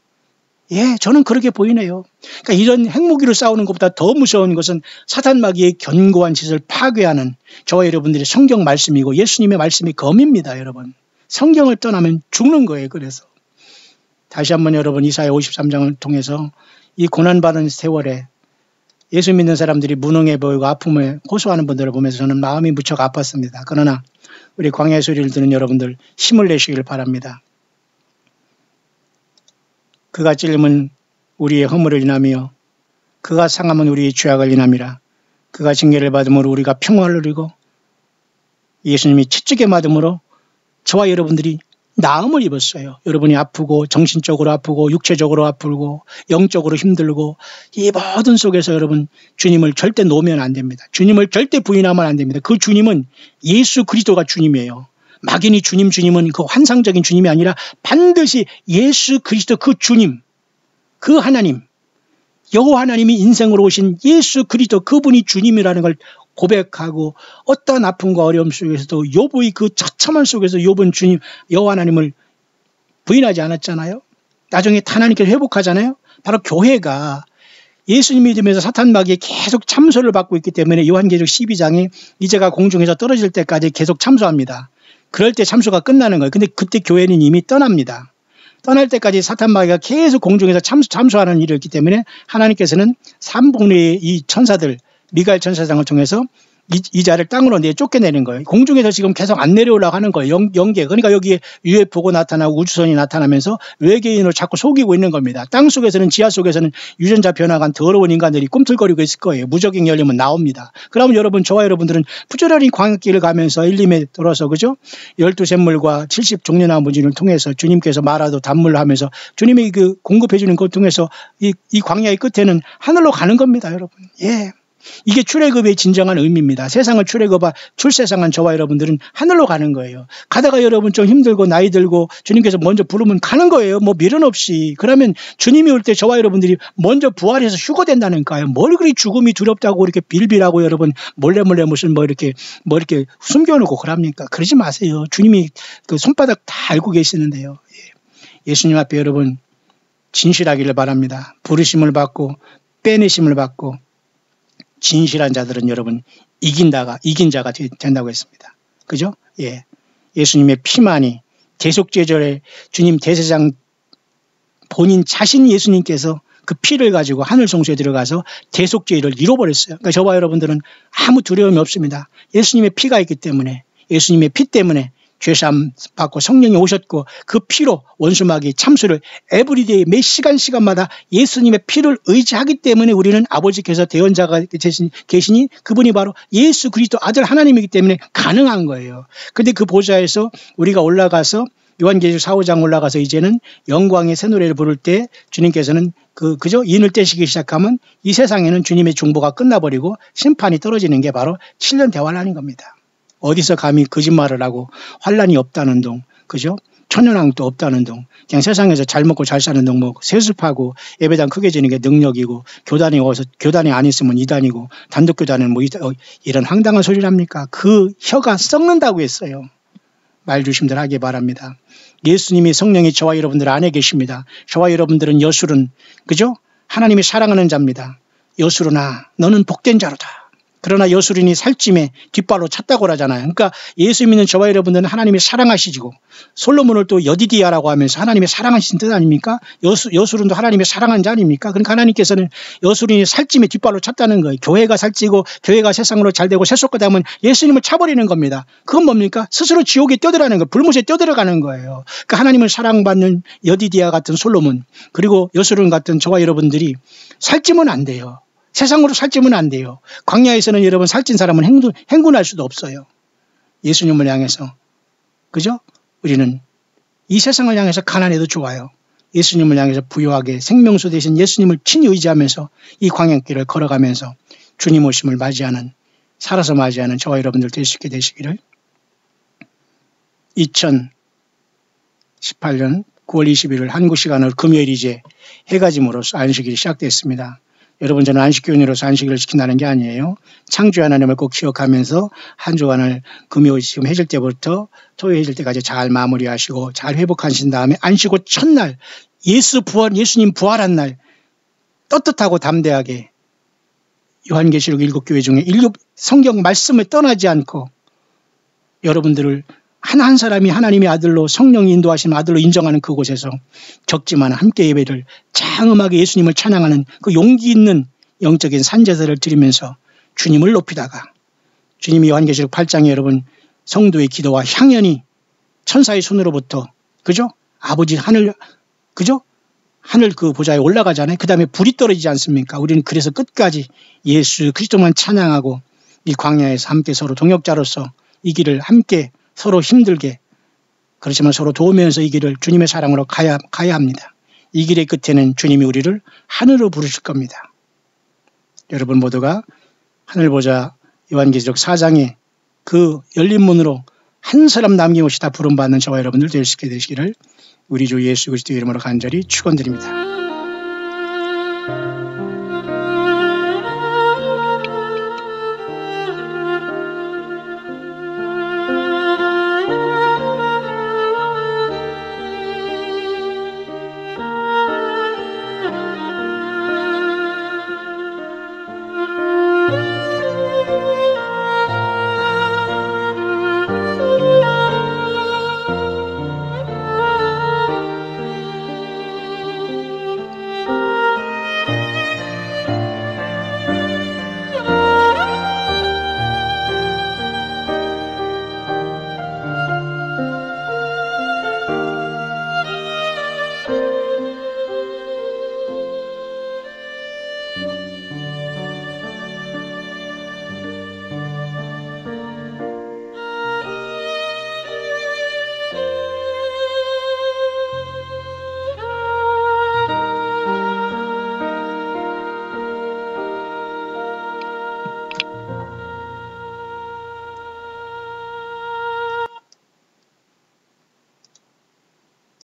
예, 저는 그렇게 보이네요. 그러니까 이런 핵무기로 싸우는 것보다 더 무서운 것은 사탄 마귀의 견고한 짓을 파괴하는 저와 여러분들의 성경 말씀이고 예수님의 말씀이 검입니다, 여러분. 성경을 떠나면 죽는 거예요, 그래서. 다시 한번 여러분 이사야 53장을 통해서 이 고난받은 세월에 예수 믿는 사람들이 무능해 보이고 아픔을 호소하는 분들을 보면서 저는 마음이 무척 아팠습니다. 그러나 우리 광야의 소리를 듣는 여러분들 힘을 내시길 바랍니다. 그가 찔림은 우리의 허물을 인하며 그가 상함은 우리의 죄악을 인함이라. 그가 징계를 받음으로 우리가 평화를 누리고 예수님이 채찍에 맞음으로 저와 여러분들이 나음을 입었어요. 여러분이 아프고 정신적으로 아프고 육체적으로 아프고 영적으로 힘들고 이 모든 속에서 여러분 주님을 절대 놓으면 안 됩니다. 주님을 절대 부인하면 안 됩니다. 그 주님은 예수 그리스도가 주님이에요. 막연히 주님은 그 환상적인 주님이 아니라 반드시 예수 그리스도 그 주님, 그 하나님, 여호와 하나님이 인생으로 오신 예수 그리스도 그분이 주님이라는 걸 고백하고 어떤 아픔과 어려움 속에서도 욥의 그 처참한 속에서 욥은 주님 여호와 하나님을 부인하지 않았잖아요. 나중에 하나님께서 회복하잖아요. 바로 교회가 예수님 믿으면서 사탄 마귀에 계속 참소를 받고 있기 때문에 요한계시록 12장에 이제가 공중에서 떨어질 때까지 계속 참소합니다. 그럴 때 참소가 끝나는 거예요. 근데 그때 교회는 이미 떠납니다. 떠날 때까지 사탄 마귀가 계속 공중에서 참소하는 일이 있기 때문에 하나님께서는 3분의 이 천사들 미가엘 천사장을 통해서 이 자를 땅으로 쫓겨내는 거예요. 공중에서 지금 계속 안 내려오려고 하는 거예요. 영계. 그러니까 여기에 UFO가 나타나고 우주선이 나타나면서 외계인을 자꾸 속이고 있는 겁니다. 땅 속에서는 지하 속에서는 유전자 변화가 더러운 인간들이 꿈틀거리고 있을 거예요. 무적행 열리면 나옵니다. 그러면 여러분 저와 여러분들은 부지런히 광역길을 가면서 엘림에 돌아서 그죠? 12샘물과 70종려나무진을 통해서 주님께서 마라도 단물을 하면서 주님이 그 공급해 주는 것 통해서 이 광야의 끝에는 하늘로 가는 겁니다, 여러분. 예. 이게 출애굽의 진정한 의미입니다. 세상을 출세상한 저와 여러분들은 하늘로 가는 거예요. 가다가 여러분 좀 힘들고 나이 들고 주님께서 먼저 부르면 가는 거예요. 뭐 미련 없이. 그러면 주님이 올 때 저와 여러분들이 먼저 부활해서 휴거된다니까요. 뭘 그리 죽음이 두렵다고 이렇게 빌빌하고 여러분 몰래 무슨 뭐 이렇게 숨겨놓고 그럽니까? 그러지 마세요. 주님이 그 손바닥 다 알고 계시는데요. 예수님 앞에 여러분 진실하기를 바랍니다. 부르심을 받고 빼내심을 받고 진실한 자들은 여러분 이긴 자가 된다고 했습니다. 그죠? 예. 예수님의 피만이 대속죄절에 주님 대제사장 본인 자신 예수님께서 그 피를 가지고 하늘 성소에 들어가서 대속죄를 이뤄버렸어요. 그러니까 저와 여러분들은 아무 두려움이 없습니다. 예수님의 피가 있기 때문에 예수님의 피 때문에 죄사함 받고 성령이 오셨고 그 피로 원수마귀 참수를 에브리데이 매 시간마다 예수님의 피를 의지하기 때문에 우리는 아버지께서 대언자가 계시니 그분이 바로 예수 그리스도 아들 하나님이기 때문에 가능한 거예요. 그런데 그 보좌에서 우리가 올라가서 요한계시록 4, 5장 올라가서 이제는 영광의 새 노래를 부를 때 주님께서는 그죠? 인을 떼시기 시작하면 이 세상에는 주님의 중보가 끝나버리고 심판이 떨어지는 게 바로 7년 대환란인 겁니다. 어디서 감히 거짓말을 하고 환란이 없다는 동, 그죠? 천연왕도 없다는 동, 그냥 세상에서 잘 먹고 잘 사는 동, 뭐 세습하고 예배당 크게 지는 게 능력이고 교단에 와서 교단에 안 있으면 이단이고 단독 교단은 뭐 이런 황당한 소리를 합니까? 그 혀가 썩는다고 했어요. 말 조심들 하기 바랍니다. 예수님이 성령이 저와 여러분들 안에 계십니다. 저와 여러분들은 여술은 그죠? 하나님이 사랑하는 자입니다. 여술은아 너는 복된 자로다. 그러나 여술인이 살찜에 뒷발로 찼다고 하잖아요. 그러니까 예수 믿는 저와 여러분들은 하나님이 사랑하시고 솔로몬을 또 여디디아라고 하면서 하나님이 사랑하신 뜻 아닙니까? 여술인도 하나님이 사랑한 자 아닙니까? 그러니까 하나님께서는 여술인이 살찜에 뒷발로 찼다는 거예요. 교회가 살찌고 교회가 세상으로 잘되고 세속화다 하면 예수님을 차버리는 겁니다. 그건 뭡니까? 스스로 지옥에 뛰어들어가는 거예요. 불못에 뛰어들어가는 거예요. 그러니까 하나님을 사랑받는 여디디아 같은 솔로몬 그리고 여술인 같은 저와 여러분들이 살찌면 안 돼요. 세상으로 살찌면 안 돼요. 광야에서는 여러분 살찐 사람은 행군할 수도 없어요. 예수님을 향해서. 그죠? 우리는 이 세상을 향해서 가난해도 좋아요. 예수님을 향해서 부유하게 생명수 대신 예수님을 친히 의지하면서 이 광야길을 걸어가면서 주님 오심을 맞이하는 살아서 맞이하는 저와 여러분들 될 수 있게 되시기를 2018년 9월 21일 한국 시간으로 금요일 이제 해가 짐으로써 안식일이 시작됐습니다. 여러분 저는 안식교인으로서 안식일을 지킨다는 게 아니에요. 창조 하나님을 꼭 기억하면서 한 주간을 금요 지금 해질 때부터 토요일 해질 때까지 잘 마무리하시고 잘 회복하신 다음에 안식 후 첫날 예수님 부활한 날 떳떳하고 담대하게 요한계시록 7교회 중에 7 성경 말씀을 떠나지 않고 여러분들을 한 사람이 하나님의 아들로 성령이 인도하시는 아들로 인정하는 그곳에서 적지만 함께 예배를 장엄하게 예수님을 찬양하는 그 용기 있는 영적인 산제사를 드리면서 주님을 높이다가 주님이 요한계시록 8장에 여러분 성도의 기도와 향연이 천사의 손으로부터 그죠? 아버지 하늘 그죠? 하늘 그 보좌에 올라가잖아요. 그 다음에 불이 떨어지지 않습니까? 우리는 그래서 끝까지 예수 그리스도만 찬양하고 이 광야에서 함께 서로 동역자로서 이 길을 함께 서로 힘들게 그렇지만 서로 도우면서 이 길을 주님의 사랑으로 가야 합니다. 이 길의 끝에는 주님이 우리를 하늘로 부르실 겁니다. 여러분 모두가 하늘 보자 요한계시록 4장의 그 열린 문으로 한 사람 남김없이 다 부름받는 저와 여러분들 될 수 있게 되시기를 우리 주 예수 그리스도의 이름으로 간절히 축원드립니다.